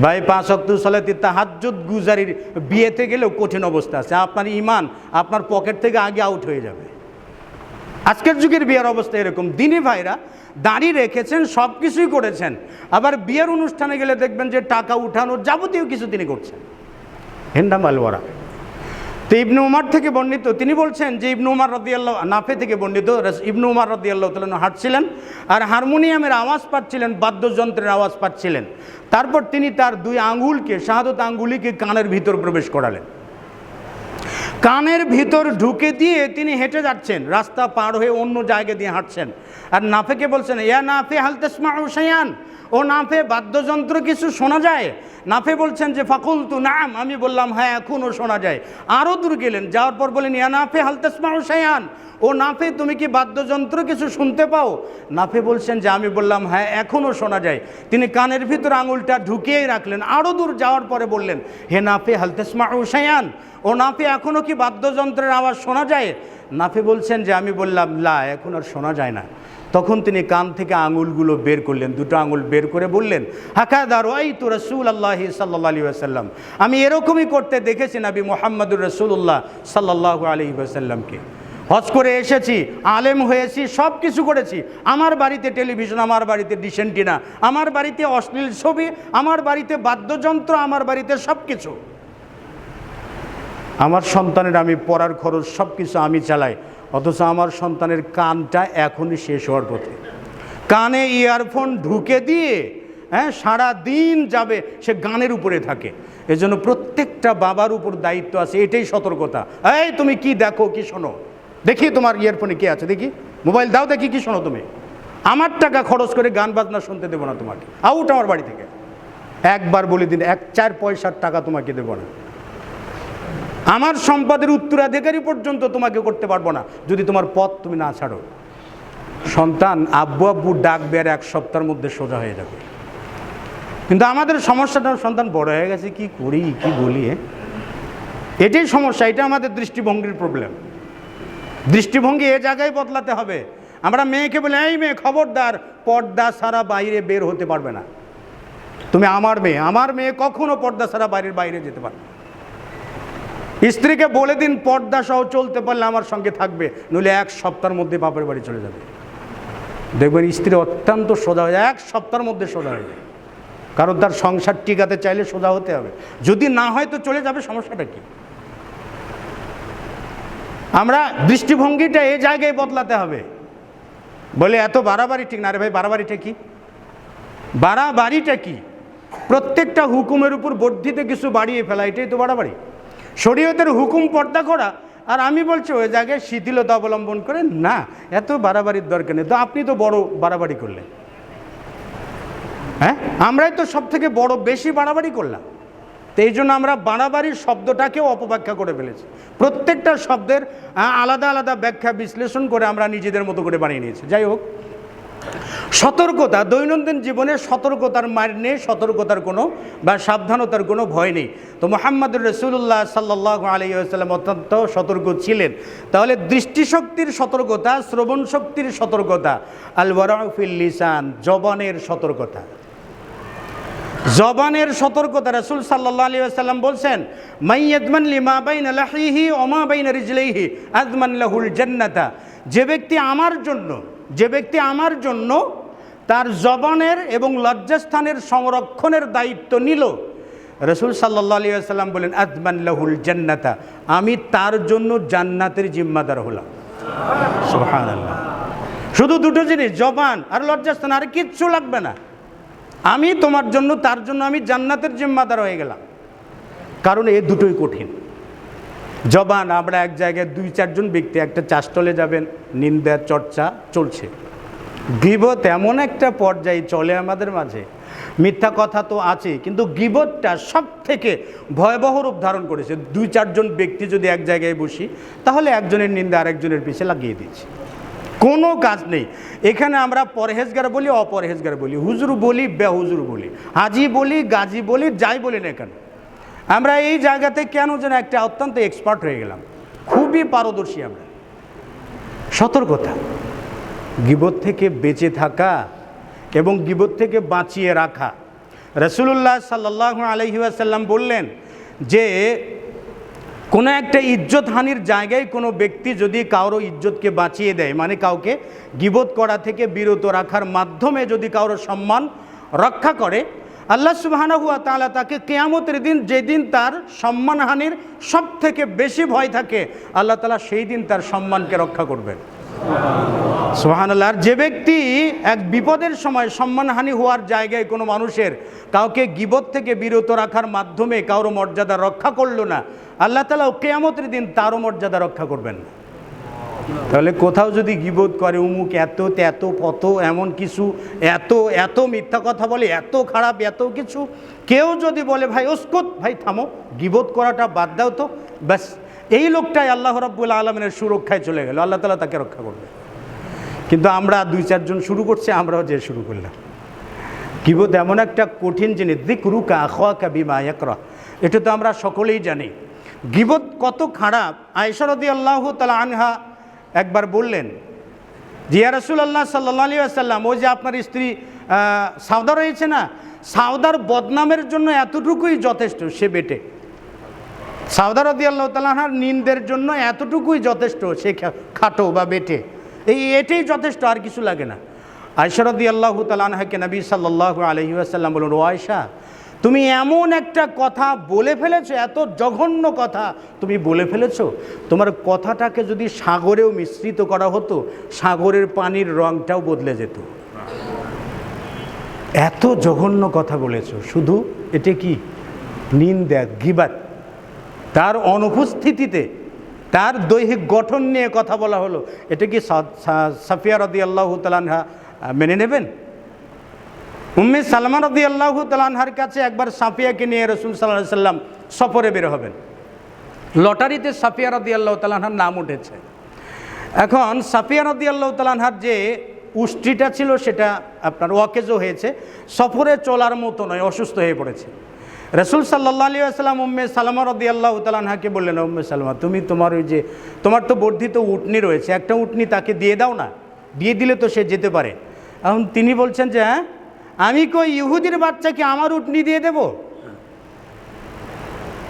ভাই 5 ওয়াক্ত সালাতি তাহাজ্জুদ গুজারির বিয়েতে গেলেও কঠিন অবস্থা আছে। আপনার ইমান আপনার পকেট থেকে আগে আউট হয়ে যাবে। আজকের যুগের বিয়ের অবস্থা এরকম। দিনী ভাইরা দাড়ি রেখেছেন, সব কিছুই করেছেন, আবার বিয়ের অনুষ্ঠানে গেলে দেখবেন যে টাকা উঠানো যাবতীয় কিছু তিনি করছেন। হেন্ডাম আলওয়ারা। তো ইবনে উমর থেকে বর্ণিত, তিনি বলছেন যে ইবনে উমর রাদিয়াল্লাহু, নাফে থেকে বর্ণিত, ইবনে উমর রাদিয়াল্লাহু তাআলা হাঁটছিলেন আর হারমোনিয়ামের আওয়াজ পাচ্ছিলেন, বাদ্যযন্ত্রের আওয়াজ পাচ্ছিলেন। তারপর তিনি তার 2 আঙ্গুলকে, শাহাদত আঙ্গুলিকে কানের ভিতর প্রবেশ করালেন। কানের ভিতর ঢুকে দিয়ে তিনি হেঁটে যাচ্ছেন, রাস্তা পার হয়ে অন্য জায়গা দিয়ে হাঁটছেন। আর নাফেকে বলছেন, ইয়া নাফে হাল তাসমাউ শাইআন, ও নাফে বাদ্যযন্ত্র কিছু শোনা যায়? নাফে বলছেন যে ফাকুলতু নাম, আমি বললাম হ্যাঁ এখনও শোনা যায়। আরও দূর গেলেন, যাওয়ার পর বলেন ইয়া নাফে হাল তাসমাউ শাইআন, ও নাফে তুমি কি বাদ্যযন্ত্র কিছু শুনতে পাও? নাফে বলছেন যে আমি বললাম হ্যাঁ এখনও শোনা যায়। তিনি কানের ভিতর আঙুলটা ঢুকিয়েই রাখলেন। আরও দূর যাওয়ার পরে বললেন হে নাফে হাল তাসমাউ শাইআন, ও নাফে এখনও কি বাদ্যযন্ত্রের আওয়াজ শোনা যায়? নাফে বলছেন যে আমি বললাম লা, এখন আর শোনা যায় না। তখন তিনি কান থেকে আঙুলগুলো বের করলেন, 2টো আঙুল বের করে বললেন হাকাদা রাআইতু রাসূলুল্লাহি সাল্লাল্লাহু আলাইহি ওয়াসাল্লাম, আমি এরকমই করতে দেখেছি নবী মুহাম্মদুর রাসূলুল্লাহ সাল্লাল্লাহু আলাইহি ওয়াসাল্লামকে। হজ করে এসেছি, আলেম হয়েছি, সব কিছু করেছি। আমার বাড়িতে টেলিভিশন, আমার বাড়িতে ডিশ অ্যান্টিনা, আমার বাড়িতে অশ্লীল ছবি, আমার বাড়িতে বাদ্যযন্ত্র, আমার বাড়িতে সব কিছু। আমার সন্তানের আমি পড়ার খরচ সব কিছু আমি চালাই, অথচ আমার সন্তানের কানটা এখনই শেষ হওয়ার পথে। কানে ইয়ারফোন ঢুকে দিয়ে সারা দিন যাবে, সে গানের উপরে থাকে। এজন্য প্রত্যেকটা বাবার উপর দায়িত্ব আছে, এটাই সতর্কতা। এই তুমি কি দেখো, কি শোনো, দেখি তোমার ইয়ারফোনে কি আছে, দেখি মোবাইল দাও, দেখি কি শোনো তুমি। আমার টাকা খরচ করে গান বাজনা শুনতে দেবো না তোমাকে, আউট আমার বাড়ি থেকে। একবার বলে দিন, 1-4 পয়সার টাকা তোমাকে দেবো না। আমার সম্পদের উত্তরাধিকারী পর্যন্ত তোমাকে করতে পারবো না যদি তোমার পথ তুমি না ছাড়ো। সন্তান আব্বু আব্বু ডাকবে আর 1 সপ্তাহের মধ্যে সোজা হয়ে যাবে। কিন্তু আমাদের সমস্যাটা, সন্তান বড় হয়ে গেছে, কি করি কি বলি, এটাই সমস্যা। এটা আমাদের দৃষ্টিভঙ্গির প্রবলেম। দৃষ্টিভঙ্গি এ জায়গায় বদলাতে হবে। আমরা মেয়েকে বলি এই মেয়ে খবরদার, পর্দা ছাড়া বাইরে বের হতে পারবে না। তুমি আমার মেয়ে, আমার মেয়ে কখনো পর্দা ছাড়া বাইরে যেতে পারবে। স্ত্রীকে বলে দিন পর্দা সহ চলতে পারলে আমার সঙ্গে থাকবে, নইলে 1 সপ্তাহের মধ্যে বাপের বাড়ি চলে যাবে। দেখবেন স্ত্রী অত্যন্ত সোজা হয়ে যায়, 1 সপ্তাহের মধ্যে সোজা হয়ে যায়। কারণ তার সংসার টিকাতে চাইলে সোজা হতে হবে, যদি না হয় তো চলে যাবে। সমস্যাটা কি? আমরা দৃষ্টিভঙ্গিটা এই জায়গায় বদলাতে হবে। বলে এত বাড়াবাড়ি ঠিক না। রে ভাই, বাড়াবাড়িটা কি? বাড়াবাড়িটা কি? প্রত্যেকটা হুকুমের উপর বর্ধিত কিছু বাড়িয়ে ফেলা, এটাই তো বাড়াবাড়ি। শরীয়তের হুকুম পর্দা করা, আর আমি বলছি ওই জায়গায় শিথিলতা অবলম্বন করেন না, এত বাড়াবাড়ির দরকার নেই। তো আপনি তো বড় বাড়াবাড়ি করলেন। আমরাই তো সব থেকে বড় বেশি বাড়াবাড়ি করলাম। তো এই জন্য আমরা বাড়াবাড়ির শব্দটাকেও অপব্যাখ্যা করে ফেলেছি। প্রত্যেকটা শব্দের আলাদা আলাদা ব্যাখ্যা বিশ্লেষণ করে আমরা নিজেদের মতো করে বানিয়ে নিয়েছি। যাই হোক, সতর্কতা, দৈনন্দিন জীবনে সতর্কতার মার নেই, সতর্কতার কোনো বা সাবধানতার কোনো ভয় নেই। তো মুহাম্মদুর রাসূলুল্লাহ সাল্লাল্লাহু আলাইহি ওয়াসাল্লাম অত্যন্ত সতর্ক ছিলেন। তাহলে দৃষ্টিশক্তির সতর্কতা, শ্রবণ শক্তির সতর্কতা, আল ওয়ারাউ ফিল লিসান, জবানের সতর্কতা। জবানের সতর্কতা। রাসূল সাল্লাল্লাহু আলাইহি ওয়াসাল্লাম বলছেন মাইয়াদমান লিমা বাইনা লাহিহি ওয়া মা বাইনা রিজলাইহি আযমান লাহুল জান্নাতা, যে ব্যক্তি আমার জন্য তার জবানের এবং লজ্জাস্থানের সংরক্ষণের দায়িত্ব নিল, রাসূল সাল্লাল্লাহু আলাইহি ওয়াসাল্লাম বলেন আযমান লাহুল জান্নাতা, আমি তার জন্য জান্নাতের জিম্মাদার হলাম। সুবহানাল্লাহ। শুধু দুটো জিনিস, জবান আর লজ্জাস্থান, আর কিচ্ছু লাগবে না। আমি তোমার জন্য, তার জন্য আমি জান্নাতের জিম্মাদার হয়ে গেলাম। কারণ এই দুটোই কঠিন। জবান, আমরা এক জায়গায় 2-4 জন ব্যক্তি একটা চাষতলে যাবেন, নিন্দা চর্চা চলছে। গীবত এমন একটা পর্যায়ে চলে আমাদের মাঝে, মিথ্যা কথা তো আছে, কিন্তু গীবতটা সব থেকে ভয়াবহ রূপ ধারণ করেছে। 2-4 জন ব্যক্তি যদি এক জায়গায় বসি, তাহলে একজনের নিন্দা আরেকজনের পিছে লাগিয়ে দিচ্ছি, কোনো কাজ নেই। এখানে আমরা পরহেজগার বলি, অপরহেজগার বলি, হুজুর বলি, বেহুজুর বলি, হাজি বলি, গাজী বলি, যাই বলি না কেন, আমরা এই জায়গাতে কেন যেন একটা অত্যন্ত এক্সপার্ট হয়ে গেলাম, খুবই পারদর্শী আমরা। সতর্কতা, গীবত থেকে বেঁচে থাকা এবং গীবত থেকে বাঁচিয়ে রাখা। রাসূলুল্লাহ সাল্লাল্লাহু আলাইহি ওয়াসাল্লাম বললেন যে কোনো একটা ইজ্জত হানির জায়গায় কোনো ব্যক্তি যদি কারো ইজ্জতকে বাঁচিয়ে দেয়, মানে কাউকে গীবত করা থেকে বিরত রাখার মাধ্যমে যদি কারো সম্মান রক্ষা করে, আল্লাহ সুবহানাহু ওয়া তাআলা তাকে কিয়ামতের দিন, যেদিন তার সম্মানহানির সব থেকে বেশি ভয় থাকে, আল্লাহ তাআলা সেই দিন তার সম্মানকে রক্ষা করবেন। সুবহানাল্লাহ। আর যে ব্যক্তি এক বিপদের সময় সম্মানহানি হওয়ার জায়গায় কোনো মানুষের কাউকে গীবত থেকে বিরত রাখার মাধ্যমে কারো মর্যাদা রক্ষা করলো না, আল্লাহ তাআলা কিয়ামতের দিন তারও মর্যাদা রক্ষা করবেন না। তাহলে কোথাও যদি গীবত করে, উমুক এত এত কত এমন কিছু, এত এত মিথ্যা কথা বলে, এত খারাপ এত কিছু, কেউ যদি বলে ভাই উস্কুত, ভাই থামো, গীবত করাটা বাদ দাও তো, ব্যাস এই লোকটাই আল্লাহ রাব্বুল আলামিনের সুরক্ষায় চলে গেল, আল্লাহ তাআলা তাকে রক্ষা করবে। কিন্তু আমরা 2-4 জন শুরু করছি, আমরাও যে শুরু করলাম। গীবত এমন একটা কঠিন জিনিস, যিকরুকা আখাকা বিমা ইয়াকরাহ, এটা তো আমরা সকলেই জানি। গীবত কত খারাপ। আয়েশা রাদিয়াল্লাহু তাআলা আনহা একবার বললেন যে ইয়া রাসূলুল্লাহ সাল্লাল্লাহু আলাইহি ওয়াসাল্লাম, ওই যে আপনার স্ত্রী সাউদা রয়েছে না, সাউদার বদনামের জন্য এতটুকুই যথেষ্ট, সে বেটে। সাউদা রাদিয়াল্লাহু তাআলা আনহার নিন্দের জন্য এতটুকুই যথেষ্ট, সে খাটো বা বেটে, এটাই যথেষ্ট, আর কিছু লাগে না। আয়েশা রাদিয়াল্লাহু তাআলা আনহাকে নবী সাল্লাল্লাহু আলাইহি ওয়াসাল্লাম বললেন, ও আয়েশা, তুমি এমন একটা কথা বলে ফেলেছো, এত জঘন্য কথা তুমি বলে ফেলেছো, তোমার কথাটাকে যদি সাগরেও মিশ্রিত করা হতো, সাগরের পানির রংটাও বদলে যেত। এত জঘন্য কথা বলেছো, শুধু এটা কি নিন্দা, গীবত, তার অনুপস্থিতিতে তার দৈহিক গঠন নিয়ে কথা বলা হলো, এটা কি সাফিয়া রাদিয়াল্লাহু তাআলা আনহা মেনে নেবেন? উম্মে সালমা রাদিয়াল্লাহু তাআলা আনহার কাছে একবার সাফিয়াকে নিয়ে রাসূল সাল্লাল্লাহু আলাইহি সাল্লাম সফরে বের হবেন। লটারিতে সাফিয়া রাদিয়াল্লাহু তাআলা আনহার নাম উঠেছে। এখন সাফিয়া রাদিয়াল্লাহু তাআলা আনহার যে উষ্ট্রিটা ছিল সেটা আপনার ওয়াকেজও হয়েছে, সফরে চলার মতো নয়, অসুস্থ হয়ে পড়েছে। রাসূল সাল্লাল্লাহু আলাইহি ওয়াসাল্লাম উম্মে সালমা রাদিয়াল্লাহু তাআলা আনহাকে বললেন, উম্মে সালমা, তুমি তোমার ওই যে তোমার তো বর্ধিত উটনি রয়েছে, একটা উটনি তাকে দিয়ে দাও না, দিয়ে দিলে তো সে যেতে পারে। এখন তিনি বলছেন যে হ্যাঁ, আমি কই ইহুদির বাচ্চাকে আমার উটনি দিয়ে দেব?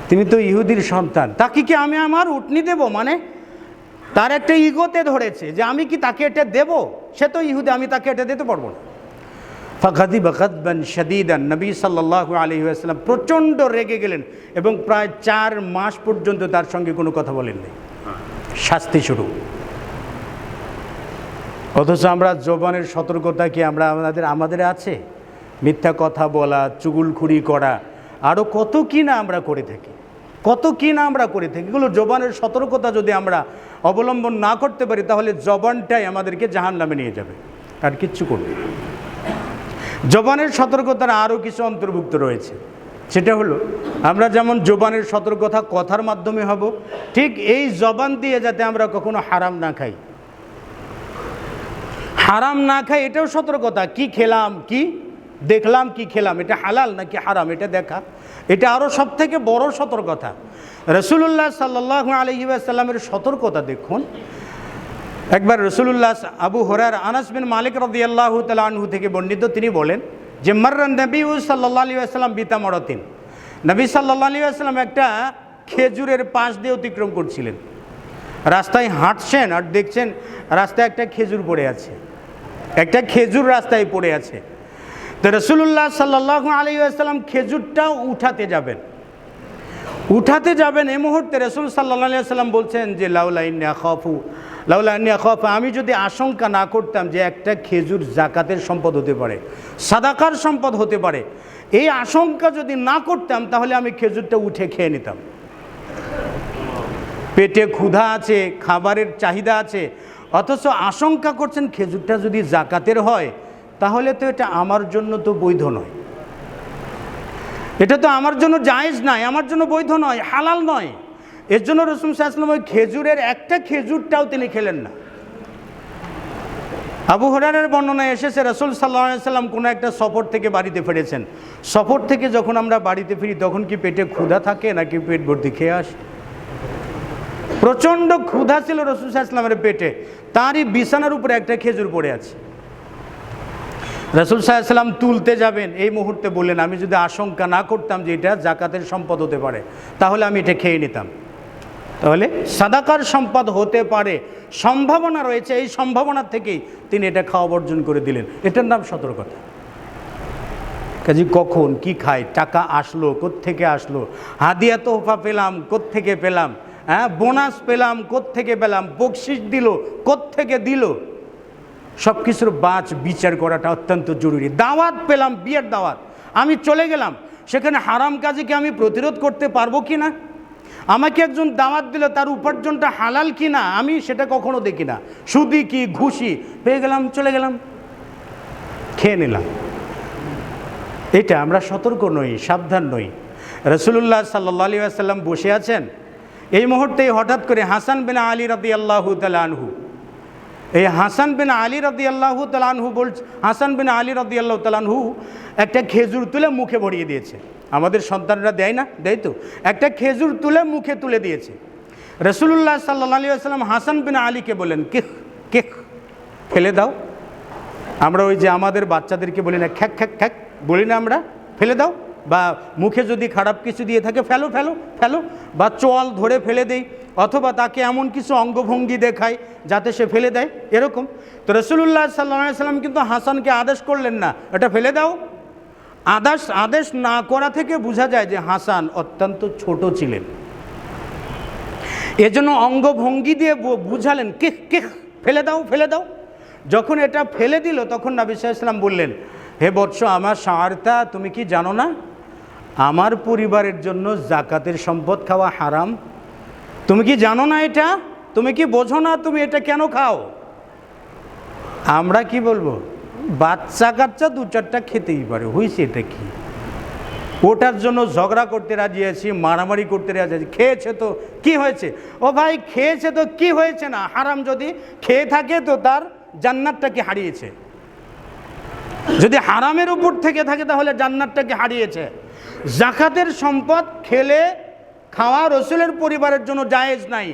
তিনি তো ইহুদির সন্তান, তাকে কি আমি আমার উটনি দেব? মানে তার একটা ইগোতে ধরেছে যে আমি কি তাকে এটা দেব, সে তো ইহুদি, আমি তাকে এটা দিতে পারবো না। ফাগাদিবা গাদবান শাদীদান, নবী সাল্লাল্লাহু আলাইহি ওয়াসাল্লাম প্রচণ্ড রেগে গেলেন এবং প্রায় 4 মাস পর্যন্ত তার সঙ্গে কোনো কথা বলেননি, শাস্তি শুরু। অথচ আমরা জবানের সতর্কতা কি আমাদের আছে? মিথ্যা কথা বলা, চুগলখুরি করা, আরও কত কি না আমরা করে থাকি, কত কি না আমরা করে থাকি। এগুলো জবানের সতর্কতা যদি আমরা অবলম্বন না করতে পারি, তাহলে জবানটাই আমাদেরকে জাহান্নামে নিয়ে যাবে, আর কিচ্ছু করবে। জবানের সতর্কতার আরও কিছু অন্তর্ভুক্ত রয়েছে, সেটা হলো আমরা যেমন জবানের সতর্কতা কথার মাধ্যমে হব, ঠিক এই জবান দিয়ে যাতে আমরা কখনো হারাম না খাই। হারাম না খাই এটাও সতর্কতা। কি খেলাম, কি দেখলাম, কি খেলাম, এটা হালাল নাকি হারাম, এটা দেখা, এটা আরও সব থেকে বড় সতর্কতা। রাসূলুল্লাহ সাল্লাল্লাহু আলাইহি ওয়াসাল্লামের সতর্কতা দেখুন। একবার রাসূলুল্লাহ, আবু হুরায়রা, আনাস বিন মালিক রাদিয়াল্লাহু তাআলা আনহু থেকে বর্ণিত, তিনি বলেন যে মাররান নবী সাল্লাল্লাহু আলাইহি ওয়াসাল্লাম বিতামরাতিন, নবী সাল্লাল্লাহু আলাইহি ওয়াসাল্লাম একটা খেজুরের পাশ দিয়ে অতিক্রম করছিলেন। রাস্তায় হাঁটছেন আর দেখছেন রাস্তায় একটা খেজুর পড়ে আছে, একটা খেজুর রাস্তায় পড়ে আছে। তো রাসূলুল্লাহ সাল্লাল্লাহু আলাইহি ওয়াসাল্লাম খেজুরটা উঠাতে যাবেন, এই মুহূর্তে রাসূল সাল্লাল্লাহু আলাইহি ওয়াসাল্লাম বলছেন যে লাউলা ইন্নী আখাফু লাউলা আন্নী আখাফ, আমি যদি আশঙ্কা না করতাম যে একটা খেজুর জাকাতের সম্পদ হতে পারে, সাদাকার সম্পদ হতে পারে, এই আশঙ্কা যদি না করতাম তাহলে আমি খেজুরটা উঠে খেয়ে নিতাম। পেটে ক্ষুধা আছে, খাবারের চাহিদা আছে, অথচ আশঙ্কা করছেন খেজুরটা যদি জাকাতের হয় তাহলে তো এটা আমার জন্য তো বৈধ নয়, এটা তো আমার জন্য জায়েজ নয়, আমার জন্য বৈধ নয়, হালাল নয়। এর জন্য রাসূল সাল্লাল্লাহু আলাইহি ওয়াসাল্লাম ওই খেজুরের একটা খেজুরটাও তিনি খেলেন না। আবু হুরায়রার বর্ণনায় এসেছে রাসূল সাল্লাল্লাহু আলাইহি ওয়াসাল্লাম কোনো একটা সফর থেকে বাড়িতে ফিরেছেন। সফর থেকে যখন আমরা বাড়িতে ফিরি তখন কি পেটে ক্ষুধা থাকে নাকি পেট ভর্তি খেয়ে আসি? প্রচণ্ড ক্ষুধা ছিল রাসূল সাল্লাল্লাহু আলাইহি ওয়াসাল্লামের পেটে, তারই বিছানার উপরে একটা খেজুর পড়ে আছে। রাসূল সাল্লাল্লাহু আলাইহি ওয়াসাল্লাম তুলতে যাবেন, এই মুহূর্তে বললেন আমি যদি আশঙ্কা না করতাম যে এটা জাকাতের সম্পদ হতে পারে তাহলে আমি এটা খেয়ে নিতাম। তাহলে সাদাকার সম্পদ হতে পারে, সম্ভাবনা রয়েছে, এই সম্ভাবনা থেকেই তিনি এটা খাওয়া বর্জন করে দিলেন। এটার নাম সতর্কতা। কাজে কখন কি খায়, টাকা আসলো কোত্থেকে আসলো, হাদিয়া তোহফা পেলাম কোত্থেকে পেলাম, হ্যাঁ বোনাস পেলাম কোত্থেকে পেলাম, বকশিশ দিল কোত্থেকে দিল, সব কিছুর বিচার করাটা অত্যন্ত জরুরি। দাওয়াত পেলাম, বিয়ের দাওয়াত, আমি চলে গেলাম, সেখানে হারাম কাজকে আমি প্রতিরোধ করতে পারবো কি না? আমাকে একজন দাওয়াত দিল, তার উপার্জনটা হালাল কি না আমি সেটা কখনো দেখি না। সুদি কি ঘুষি পেয়ে গেলাম, চলে গেলাম, খেয়ে নিলাম। এটা আমরা সতর্ক নই, সাবধান নই। রাসূলুল্লাহ সাল্লাল্লাহু আলাইহি ওয়াসাল্লাম বসে আছেন, এই মুহূর্তেই হঠাৎ করে হাসান বিন আলী রাদিয়াল্লাহু তাআলা আনহু, এই হাসান বিন আলী রাদিয়াল্লাহু তাআলা আনহু হাসান বিন আলী রাদিয়াল্লাহু তাআলা আনহু একটা খেজুর তুলে মুখে ভরিয়ে দিয়েছে। আমাদের সন্তানরা দেয় না, দেয় তো, একটা খেজুর তুলে মুখে তুলে দিয়েছে। রাসূলুল্লাহ সাল্লাল্লাহু আলাইহি ওয়াসাল্লাম হাসান বিন আলীকে বলেন কেক কেক, ফেলে দাও। আমরা ওই যে আমাদের বাচ্চাদেরকে বলি না খ্যাক খ্যাক খ্যাক, বলি না আমরা, ফেলে দাও, বা মুখে যদি খারাপ কিছু দিয়ে থাকে ফেলো ফেলো ফেলো, বা চোয়াল ধরে ফেলে দেই, অথবা তাকে এমন কিছু অঙ্গভঙ্গি দেখায় যাতে সে ফেলে দেয়, এরকম। তো রাসূলুল্লাহ সাল্লাল্লাহু আলাইহি ওয়াসাল্লাম কিন্তু হাসানকে আদেশ করলেন না এটা ফেলে দাও। আদেশ না করা থেকে বোঝা যায় যে হাসান অত্যন্ত ছোট ছিলেন, এজন্য অঙ্গভঙ্গি দিয়ে বুঝালেন কেক কেক, ফেলে দাও ফেলে দাও। যখন এটা ফেলে দিল তখন নবী সাল্লাল্লাহু আলাইহি ওয়াসাল্লাম বললেন, হে বৎস আমার শারতা, তুমি কি জানো না আমার পরিবারের জন্য জাকাতের সম্পদ খাওয়া হারাম? তুমি কি জানো না এটা? তুমি কি বোঝো না? তুমি এটা কেন খাও? আমরা কি বলবো, বাচ্চা কাচ্চা দু চারটা খেতেই পারে, হয়েছে এটা কি, ওটার জন্য ঝগড়া করতে রাজি আছি, মারামারি করতে রাজি আছি, খেয়েছে তো কি হয়েছে? ও ভাই খেয়েছে তো কি হয়েছে না, হারাম যদি খেয়ে থাকে তো তার জান্নাতটাকে হারিয়েছে, যদি হারামের উপর থেকে থাকে তাহলে জান্নাতটাকে হারিয়েছে। জাকাতের সম্পদ খেলে খাওয়া রসুলের পরিবারের জন্য জায়েজ নাই,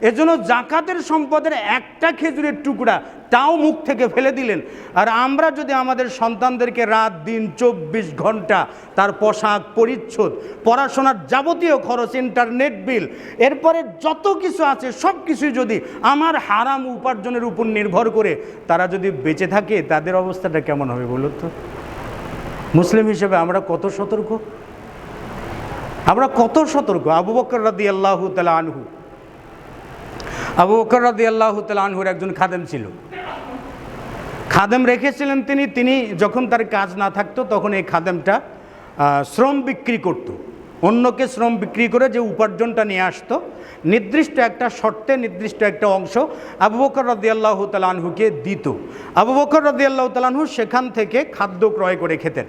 এজন্য জাকাতের সম্পদের একটা খেজুরের টুকরা তাও মুখ থেকে ফেলে দিলেন। আর আমরা যদি আমাদের সন্তানদেরকে রাত দিন 24 ঘন্টা তার পোশাক পরিচ্ছদ, পড়াশোনার যাবতীয় খরচ, ইন্টারনেট বিল, এরপরে যত কিছু আছে সব কিছুই যদি আমার হারাম উপার্জনের উপর নির্ভর করে তারা যদি বেঁচে থাকে, তাদের অবস্থাটা কেমন হবে বলুন তো? মুসলিম হিসেবে আমরা কত সতর্ক, আমরা কত সতর্ক। আবু বকর রাদিয়াল্লাহু তাআলা আনহু, আবু বকর রাদিয়াল্লাহু তাআলা আনহুর একজন খাদেম ছিল, খাদেম রেখেছিলেন তিনি যখন তার কাজ না থাকতো তখন এই খাদেমটা শ্রম বিক্রি করত, অন্যকে শ্রম বিক্রি করে যে উপার্জনটা নিয়ে আসতো নির্দিষ্ট একটা শর্তে নির্দিষ্ট একটা অংশ আবু বকর রাদিয়াল্লাহু তাআলা আনহুকে দিত। আবু বকর রাদিয়াল্লাহু তাআলা আনহু সেখান থেকে খাদ্য ক্রয় করে খেতেন।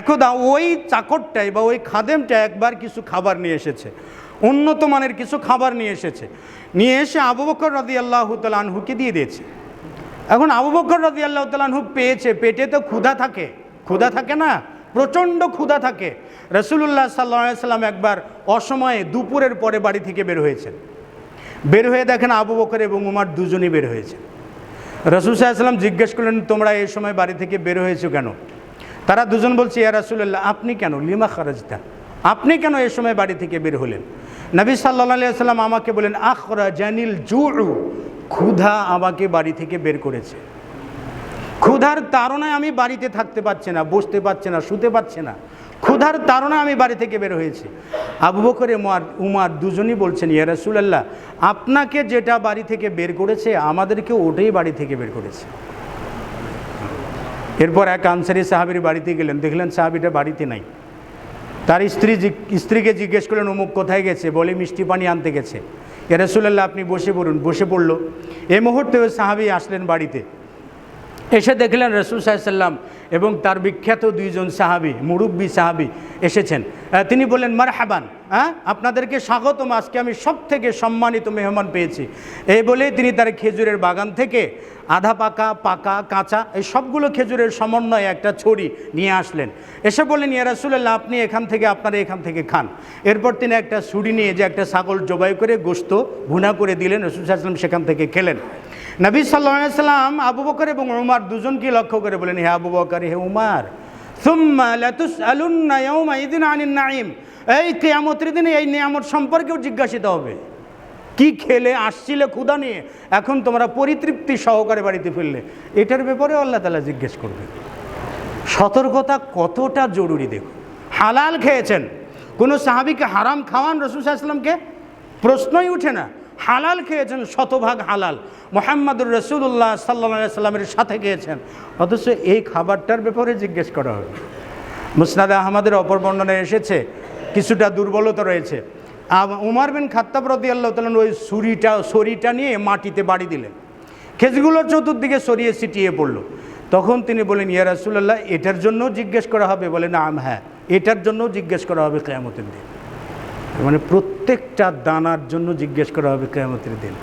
একদা ওই চাকরটাই বা ওই খাদেমটা একবার কিছু খাবার নিয়ে এসেছে, উন্নত মানের কিছু খাবার নিয়ে এসে আবু বকর রাদিয়াল্লাহু তাআলা আনহুকে দিয়ে দিয়েছে। এখন আবু বকর রাদিয়াল্লাহু তাআলা আনহু পেয়েছে, পেটে তো ক্ষুধা থাকে না, প্রচণ্ড ক্ষুধা থাকে। রাসূলুল্লাহ সাল্লাল্লাহু আলাইহি ওয়াসাল্লাম একবার অসময়ে দুপুরের পরে বাড়ি থেকে বের হয়েছেন, বের হয়ে দেখেন আবু বকর এবং উমর দুজনই বের হয়েছে। রাসূল সাল্লাল্লাহু আলাইহি ওয়াসাল্লাম জিজ্ঞেস করলেন, তোমরা এই সময় বাড়ি থেকে বের হয়েছো কেন? তারা দুজন বলছে, ইয়া রাসূলুল্লাহ, আপনি কেন, লিমা খারাজতা, আপনি কেন এই সময় বাড়ি থেকে বের হলেন? নবী সাল্লাল্লাহু আলাইহি ওয়াসাল্লাম আমাকে বলেন, আখরাজানিল জুউ, ক্ষুধা আমাকে বাড়ি থেকে বের করেছে, ক্ষুধার তাড়নায় আমি বাড়িতে থাকতে পারছি না, বসতে পারছি না, শুতে পারছি না, ক্ষুধার তাড়না আমি বাড়ি থেকে বের হয়েছি। আবু বকর উমার দুজনই বলছেন, ইয়া রাসূলুল্লাহ, আপনাকে যেটা বাড়ি থেকে বের করেছে আমাদেরকে ওটাই বাড়ি থেকে বের করেছে। এরপর এক আনসারী সাহাবীর বাড়িতে গেলেন, দেখলেন সাহাবীটা বাড়িতে নাই। তার স্ত্রীকে জিজ্ঞেস করলেন, অমুক কোথায় গেছে? বলে মিষ্টি পানি আনতে গেছে। ইয়া রাসূলুল্লাহ, আপনি বসে পড়ুন। বসে পড়ল। এই মুহূর্তে ওই সাহাবী আসলেন বাড়িতে, এসে দেখলেন রাসূল সাল্লাল্লাহু আলাইহি ওয়াসাল্লাম এবং তার বিখ্যাত দুইজন সাহাবী, মুরব্বী সাহাবী এসেছেন। তিনি বললেন, মারহাবান, আপনাদেরকে স্বাগতম, আজকে আমি সব থেকে সম্মানিত মেহমান পেয়েছি। এই বলেই তিনি তার খেজুরের বাগান থেকে আধা পাকা, পাকা, কাঁচা এই সবগুলো খেজুরের সমন্বয়ে একটা ছড়ি নিয়ে আসলেন। এসে বললেন, ইয়া রাসূলুল্লাহ, আপনি আপনারা এখান থেকে খান। এরপর তিনি একটা ছুরি নিয়ে যে একটা ছাগল জবাই করে গোশত ভুনা করে দিলেন, রাসূল সাল্লাল্লাহু আলাইহি ওয়াসাল্লাম সেখান থেকে খেলেন। নবী সাল্লাল্লাহু আলাইহি ওয়াসাল্লাম আবু বকর এবং উমর দুজনকে লক্ষ্য করে বলেন, হে আবু বকর, হে উমর, সুম্মা লাতুসআলুন্না ইয়াওমাইযিন আনিন নাঈম, এই কিয়ামতের দিনে এই নিয়ামত সম্পর্কেও জিজ্ঞাসিত হবে। কি খেলে আসছিলে ক্ষুধা নিয়ে, এখন তোমরা পরিতৃপ্তি সহকারে বাড়িতে ফিরলে, এটার ব্যাপারেও আল্লাহ তাআলা জিজ্ঞেস করবে। সতর্কতা কতটা জরুরি দেখো। হালাল খেয়েছেন, কোনো সাহাবীকে হারাম খাওয়ান রাসূল সাল্লাল্লাহু আলাইহি ওয়াসাল্লামকে প্রশ্নই উঠে না। হালাল খেয়েছেন, শতভাগ হালাল, মুহাম্মাদুর রাসূলুল্লাহ সাল্লাল্লাহু আলাইহি ওয়াসাল্লামের সাথে খেয়েছেন, অথচ এই খাবারটার ব্যাপারে জিজ্ঞেস করা হবে। মুসনাদ আহমদের অপর বর্ণনায় এসেছে, কিছুটা দুর্বলতা রয়েছে। উমর বিন খাত্তাব রাদিয়াল্লাহু তাআলা ওই ছড়িটা নিয়ে মাটিতে বাড়ি দিলেন, খেজগুলোর চতুর্দিকে ছড়িয়ে ছিটিয়ে পড়ল। তখন তিনি বলেন, ইয়া রাসূলুল্লাহ, এটার জন্যও জিজ্ঞেস করা হবে? বলে, না, হ্যাঁ, এটার জন্যও জিজ্ঞেস করা হবে কিয়ামতের দিন। মানে প্রত্যেকটা দানার জন্য জিজ্ঞেস করা হবে কিয়ামতের দিন।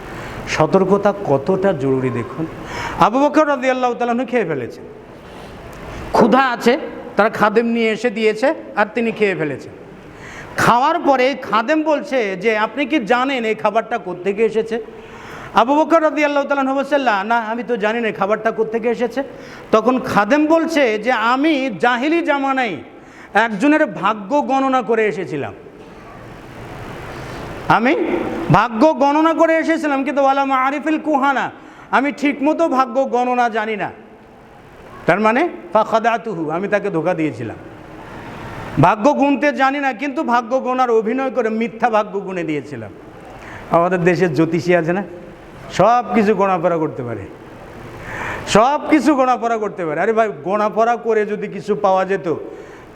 সতর্কতা কতটা জরুরি দেখুন। আবু বকর রাদিয়াল্লাহু তাআলা খেয়ে ফেলেছেন, ক্ষুধা আছে, তার খাদেম নিয়ে এসে দিয়েছে আর তিনি খেয়ে ফেলেছেন। খাওয়ার পরে খাদেম বলছে যে, আপনি কি জানেন এই খাবারটা কোত্থেকে এসেছে? আবু বকর রাদিয়াল্লাহু তাআলা বলছেন, না, আমি তো জানি না খাবারটা কোত্থেকে এসেছে। তখন খাদেম বলছে যে, আমি জাহিলি জামানায় একজনের ভাগ্য গণনা করে এসেছিলাম, কিন্তু ওয়ালা মারিফিল কুহানা, আমি ঠিকমতো ভাগ্য গণনা জানি না। তার মানে ফাখাদাতুহু, আমি তাকে ধোঁকা দিয়েছিলাম। ভাগ্য গুনতে জানি না, কিন্তু ভাগ্য গোনার অভিনয় করে মিথ্যা ভাগ্য গুনে দিয়েছিলাম। আমাদের দেশের জ্যোতিষী আছে না, সব কিছু গোনাপড়া করতে পারে, আরে ভাই, গোনাপড়া করে যদি কিছু পাওয়া যেত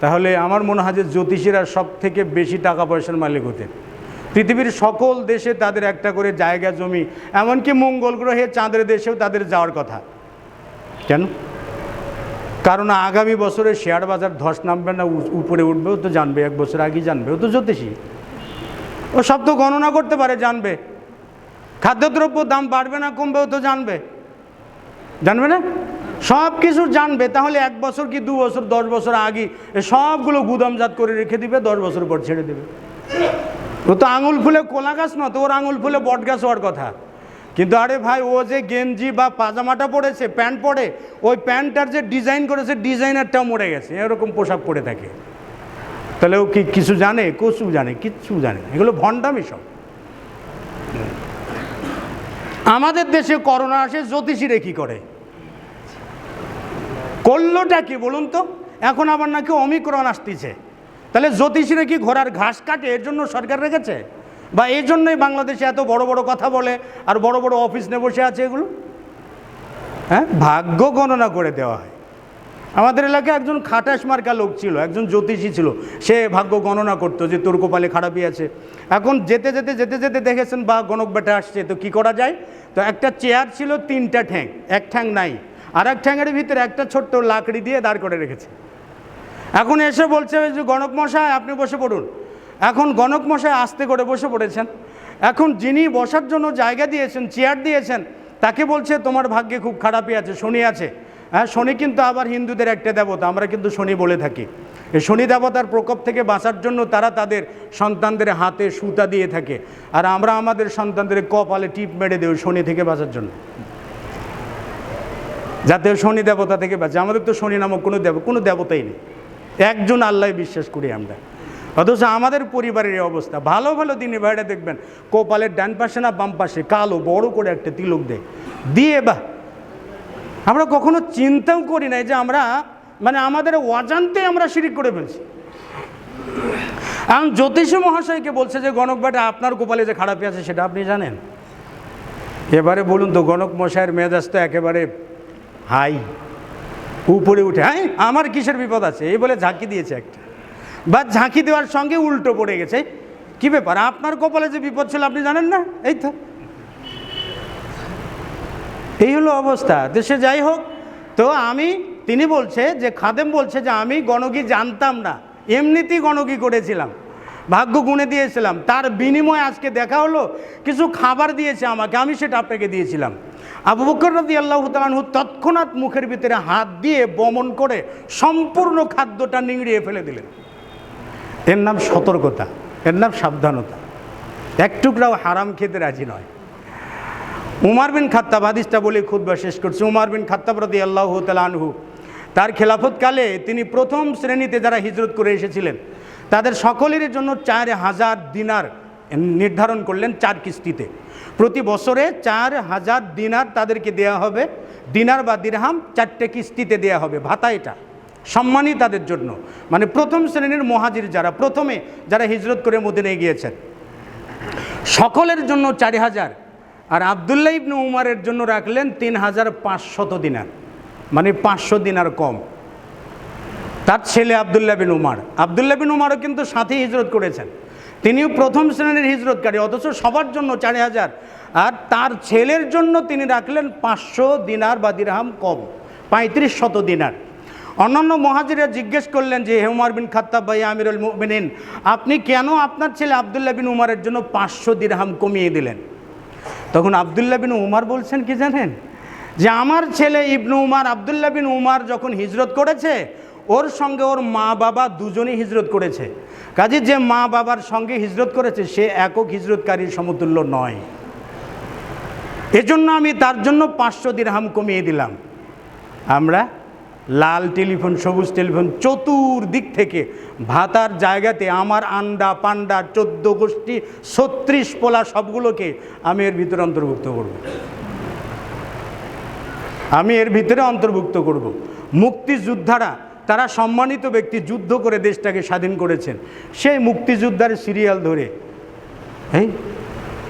তাহলে আমার মনে হয় যে জ্যোতিষীরা সব থেকে বেশি টাকা পয়সার মালিক হতেন। পৃথিবীর সকল দেশে তাদের একটা করে জায়গা জমি, এমনকি মঙ্গল গ্রহে চাঁদের দেশেও তাদের যাওয়ার কথা। কেন? কারণ আগামী বছরে শেয়ার বাজার ধস নামবে না উপরে উঠবে, ও তো জানবে, 1 বছর আগেই জানবে, ও তো জ্যোতিষী, ও সব তো গণনা করতে পারে, জানবে। খাদ্যদ্রব্য দাম বাড়বে না কমবে, ও তো জানবে না, সব কিছু জানবে। তাহলে 1 বছর কি 2 বছর, 10 বছর আগে সবগুলো গুদামজাত করে রেখে দিবে, 10 বছর পর ছেড়ে দেবে। ও তো আঙুল ফুলে কোলা গাছ না, তো ওর আঙুল ফুলে বট গাছ হওয়ার কথা। কিন্তু আরে ভাই, ও যে গেঞ্জি বা পাজামাটা পরেছে, প্যান্ট পরে, ওই প্যান্টটার যে ডিজাইন করেছে, ডিজাইনারটাও মরে গেছে, এরকম পোশাক পরে থাকে। তাহলে ও কি কিছু জানে? কিচ্ছু জানে। এগুলো ভণ্ডামি সব। আমাদের দেশে করোনা আসে, জ্যোতিষীরা কি করে, করলোটা কি বলুন তো? এখন আবার নাকি অমিক্রণ আসতেছে, তাহলে জ্যোতিষীরা কি ঘোড়ার ঘাস কাটে? এর জন্য সরকার রেখেছে, বা এই জন্যই বাংলাদেশে এত বড় বড় কথা বলে আর বড় বড় অফিস নিয়ে বসে আছে এগুলো? ভাগ্য গণনা করে দেওয়া হয়। আমাদের এলাকায় একজন খাটাস মার্কা লোক ছিল, একজন জ্যোতিষী ছিল, সে ভাগ্য গণনা করতো যে তোর কপালে খারাপই আছে। এখন যেতে যেতে দেখেছেন বা গণক বেটা আসছে, তো কি করা যায়? তো একটা চেয়ার ছিল, 3টা ঠ্যাং, 1 ঠ্যাং নাই, আর 1 ঠ্যাঙের ভিতরে একটা ছোট্ট লাকড়ি দিয়ে দাঁড় করে রেখেছে। এখন এসে বলছে যে, গণক মশাই আপনি বসে পড়ুন। এখন গণক মশাই আস্তে করে বসে পড়েছেন। এখন যিনি বসার জন্য জায়গা দিয়েছেন, চেয়ার দিয়েছেন, তাকে বলছে তোমার ভাগ্যে খুব খারাপই আছে, শনি আছে। হ্যাঁ, শনি কিন্তু আবার হিন্দুদের একটা দেবতা, আমরা কিন্তু শনি বলে থাকি। এই শনি দেবতার প্রকোপ থেকে বাঁচার জন্য তারা তাদের সন্তানদের হাতে সুতা দিয়ে থাকে, আর আমরা আমাদের সন্তানদের কপালে টিপ মেরে দেই শনি থেকে বাঁচার জন্য, যাতে শনি দেবতা থেকে বাঁচে। আমাদের তো শনি নামক কোনো দেবতাই নেই, একজন আল্লাহ বিশ্বাস করি আমরা। অথচ আমাদের পরিবারের এই অবস্থা। ভালো ভালো দিনে ভাইরা দেখবেন কপালের ডান পাশে না বাম পাশে কালো বড় করে একটা তিলক দিয়ে আমরা কখনো চিন্তাও করি নাই যে আমরা আমাদের অজান্তে আমরা শিরিক করে ফেলছি। এখন জ্যোতিষী মহাশয়কে বলছে যে গণক বেটা আপনার কপালে যে খারাপি আছে সেটা আপনি জানেন? এবারে বলুন তো, গণক মশাইয়ের মেজাজ তো একেবারে হাই, উপরে উঠে, হ্যাঁ আমার কিসের বিপদ আছে এই বলে ঝাঁকি দিয়েছে একটা, বা ঝাঁকি দেওয়ার সঙ্গে উল্টো পড়ে গেছে। কি ব্যাপার, আপনার কপালে যে বিপদ ছিল আপনি জানেন না? এই তো এই হলো অবস্থা দেশে। যাই হোক, তো তিনি বলছে যে খাদেম বলছে যে আমি গণকি জানতাম না, এমনিতেই গণকি করেছিলাম, ভাগ্য গুণে দিয়েছিলাম, তার বিনিময়ে আজকে দেখা হলো কিছু খাবার দিয়েছে আমাকে, আমি সেটা আপনাকে দিয়েছিলাম। আবু বকর রাদিয়াল্লাহু তাআলা আনহু তৎক্ষণাৎ মুখের ভিতরে হাত দিয়ে বমন করে সম্পূর্ণ খাদ্যটা নিংড়িয়ে ফেলে দিলেন। এর নাম সতর্কতা, এর নাম সাবধানতা। এক টুকরাও হারাম খেতে রাজি নয়। উমর বিন খাত্তাব, হাদিসটা বলে খুতবা শেষ করছে। উমর বিন খাত্তাব রাদিয়াল্লাহু তাআলা আনহু তার খেলাফতকালে তিনি প্রথম শ্রেণীতে যারা হিজরত করে এসেছিলেন তাদের সকলের জন্য 4000 দিনার নির্ধারণ করলেন 4 কিস্তিতে। প্রতি বছরে 4000 দিনার তাদেরকে দেয়া হবে, দিনার বা দিরহাম 4টে কিস্তিতে দেয়া হবে, ভাতা। এটা সম্মানই তাদের জন্য, মানে প্রথম শ্রেণীর মুহাজির যারা হিজরত করে মদিনায় গিয়েছেন সকলের জন্য 4000। আর আব্দুল্লাহ ইবনে উমরের জন্য রাখলেন 3500 দিনার, মানে 500 দিনার কম। তার ছেলে আব্দুল্লাহ বিন উমরও কিন্তু সাথে হিজরত করেছেন, তিনিও প্রথম শ্রেণীর হিজরতকারী, অথচ সবার জন্য 4000। আর তার ছেলের জন্য তিনি রাখলেন 500 দিনার বা দিরহাম কম, 3500 দিনার। অন্যান্য মুহাজিরা জিজ্ঞেস করলেন যে হে উমর বিন খাত্তাব ভাই আমিরুল মুমিনিন, আপনি কেন আপনার ছেলে আব্দুল্লাহ বিন উমরের জন্য 500 দিরহাম কমিয়ে দিলেন? তখন আব্দুল্লাহ বিন উমর বলছেন কি জানেন, যে আমার ছেলে আব্দুল্লাহ বিন উমর যখন হিজরত করেছে ওর সঙ্গে ওর মা বাবা দুজনেই হিজরত করেছে, কাজে যে মা বাবার সঙ্গে হিজরত করেছে সে একক হিজরতকারীর সমতুল্য নয়, এজন্য আমি তার জন্য 500 দিরহাম কমিয়ে দিলাম। আমরা লাল টেলিফোন, সবুজ টেলিফোন, চতুর্দিক থেকে ভাতার জায়গাতে আমার আন্ডা পান্ডা 14 গোষ্ঠী 36 পোলা সবগুলোকে আমি এর ভিতরে অন্তর্ভুক্ত করব। মুক্তিযোদ্ধারা তারা সম্মানিত ব্যক্তি, যুদ্ধ করে দেশটাকে স্বাধীন করেছেন, সেই মুক্তিযোদ্ধার সিরিয়াল ধরে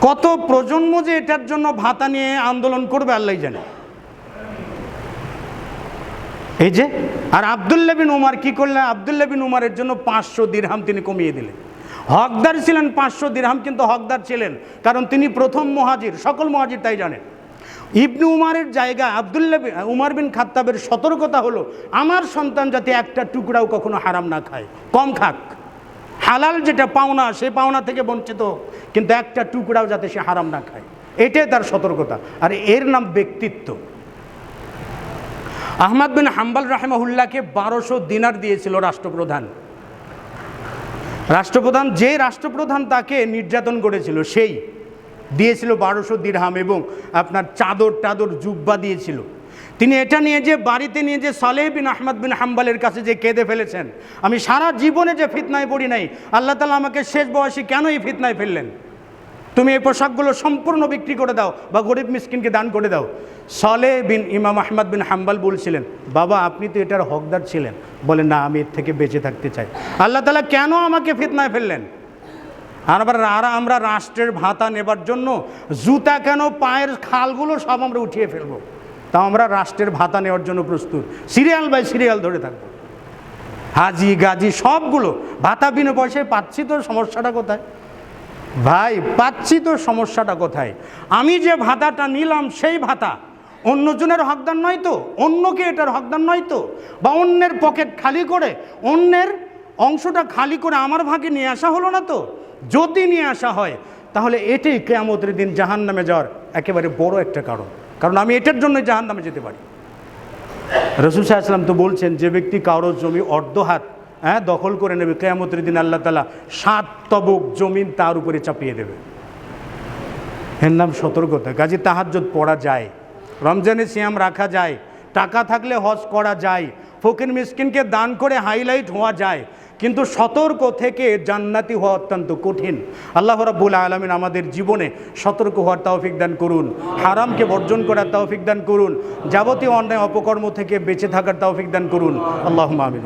কত প্রজন্ম যে এটার জন্য ভাতা নিয়ে আন্দোলন করবে আল্লাহ জানে। এই যে, আর আব্দুল্লাহ বিন উমর কি করলেন, আব্দুল্লাহ বিন উমরের জন্য 500 দিরহাম তিনি কমিয়ে দিলেন। হকদার ছিলেন 500 দিরহাম, কিন্তু হকদার ছিলেন কারণ তিনি প্রথম মুহাজির, সকল মুহাজির তাই জানেন। ইবনে উমরের জায়গা উমর বিন খাত্তাবের সতর্কতা হলো আমার সন্তান যাতে একটা টুকরাও কখনো হারাম না খায়, কম খাক, হালাল যেটা পাওনা সে পাওনা থেকে বঞ্চিত হোক, কিন্তু একটা টুকরাও যাতে সে হারাম না খায়, এটাই তার সতর্কতা। আর এর নাম ব্যক্তিত্ব। আহমদ বিন হাম্বল রাহিমাহুল্লাহকে 1200 দিনার দিয়েছিল রাষ্ট্রপ্রধান। যে রাষ্ট্রপ্রধান তাকে নির্যাতন করেছিল সেই দিয়েছিল 1200 দিরহাম এবং আপনার চাদর জুব্বা দিয়েছিল। তিনি এটা নিয়ে যে বাড়িতে নিয়ে যে সালেহ বিন আহমদ বিন হাম্বলের কাছে যে কেঁদে ফেলেছেন, আমি সারা জীবনে যে ফিতনায় পড়ি নাই, আল্লাহ তাআলা আমাকে শেষ বয়সে কেন এই ফিতনায় ফেললেন? তুমি এই পোশাকগুলো সম্পূর্ণ বিক্রি করে দাও বা গরিব মিসকিনকে দান করে দাও। সালেহ বিন ইমাম আহমদ বিন হাম্বল বলছিলেন, বাবা আপনি তো এটার হকদার ছিলেন। বলেন না, আমি এর থেকে বেঁচে থাকতে চাই। আল্লাহ তাআলা কেন আমাকে ফিতনায় ফেললেন? আর আমরা রাষ্ট্রের ভাতা নেবার জন্য জুতা কেন, পায়ের খালগুলো সব আমরা উঠিয়ে ফেলবো, তাও আমরা রাষ্ট্রের ভাতা নেওয়ার জন্য প্রস্তুত, সিরিয়াল বাই সিরিয়াল ধরে থাকবো। হাজি গাজি সবগুলো ভাতা বিনা পয়সায় পাচ্ছি, তো সমস্যাটা কোথায় ভাই? পাচ্ছি তো সমস্যাটা কোথায়? আমি যে ভাতাটা নিলাম সেই ভাতা অন্যজনের হকদার নয় তো, অন্যকে এটার হকদার নয় তো, বা অন্যের পকেট খালি করে অন্যের অংশটা খালি করে আমার ভাগে নিয়ে আসা হলো না তো? যদি নিয়ে আসা হয় তাহলে এটাই কিয়ামতের দিন জাহান্নামে যাওয়ার একেবারে বড় একটা কারণ আমি এটার জন্য জাহান্নামে যেতে পারি। রাসূল সাল্লাল্লাহু আলাইহি ওয়াসাল্লাম তো বলছেন, যে ব্যক্তি কারো জমি অর্ধ হাত দখল করে নেবে, কিয়ামতের দিন আল্লাহ তাআলা 7 তবক জমিন তার উপরে চাপিয়ে দেবে। এর নাম সতর্কতা। কাজে তাহাজ্জুদ পড়া যায়, রমজানে সিয়াম রাখা যায়, টাকা থাকলে হজ করা যায়, ফকির মিসকিনকে দান করে হাইলাইট হওয়া যায়, কিন্তু সতর্ক থেকে জান্নাতি হওয়া অত্যন্ত কঠিন। আল্লাহ রাব্বুল আলামিন আমাদের জীবনে সতর্ক হওয়ার তৌফিক দান করুন, হারামকে বর্জন করার তৌফিক দান করুন, যাবতীয় অন্যায় অপকর্ম থেকে বেঁচে থাকার তৌফিক দান করুন। আল্লাহুম্মা আমিন।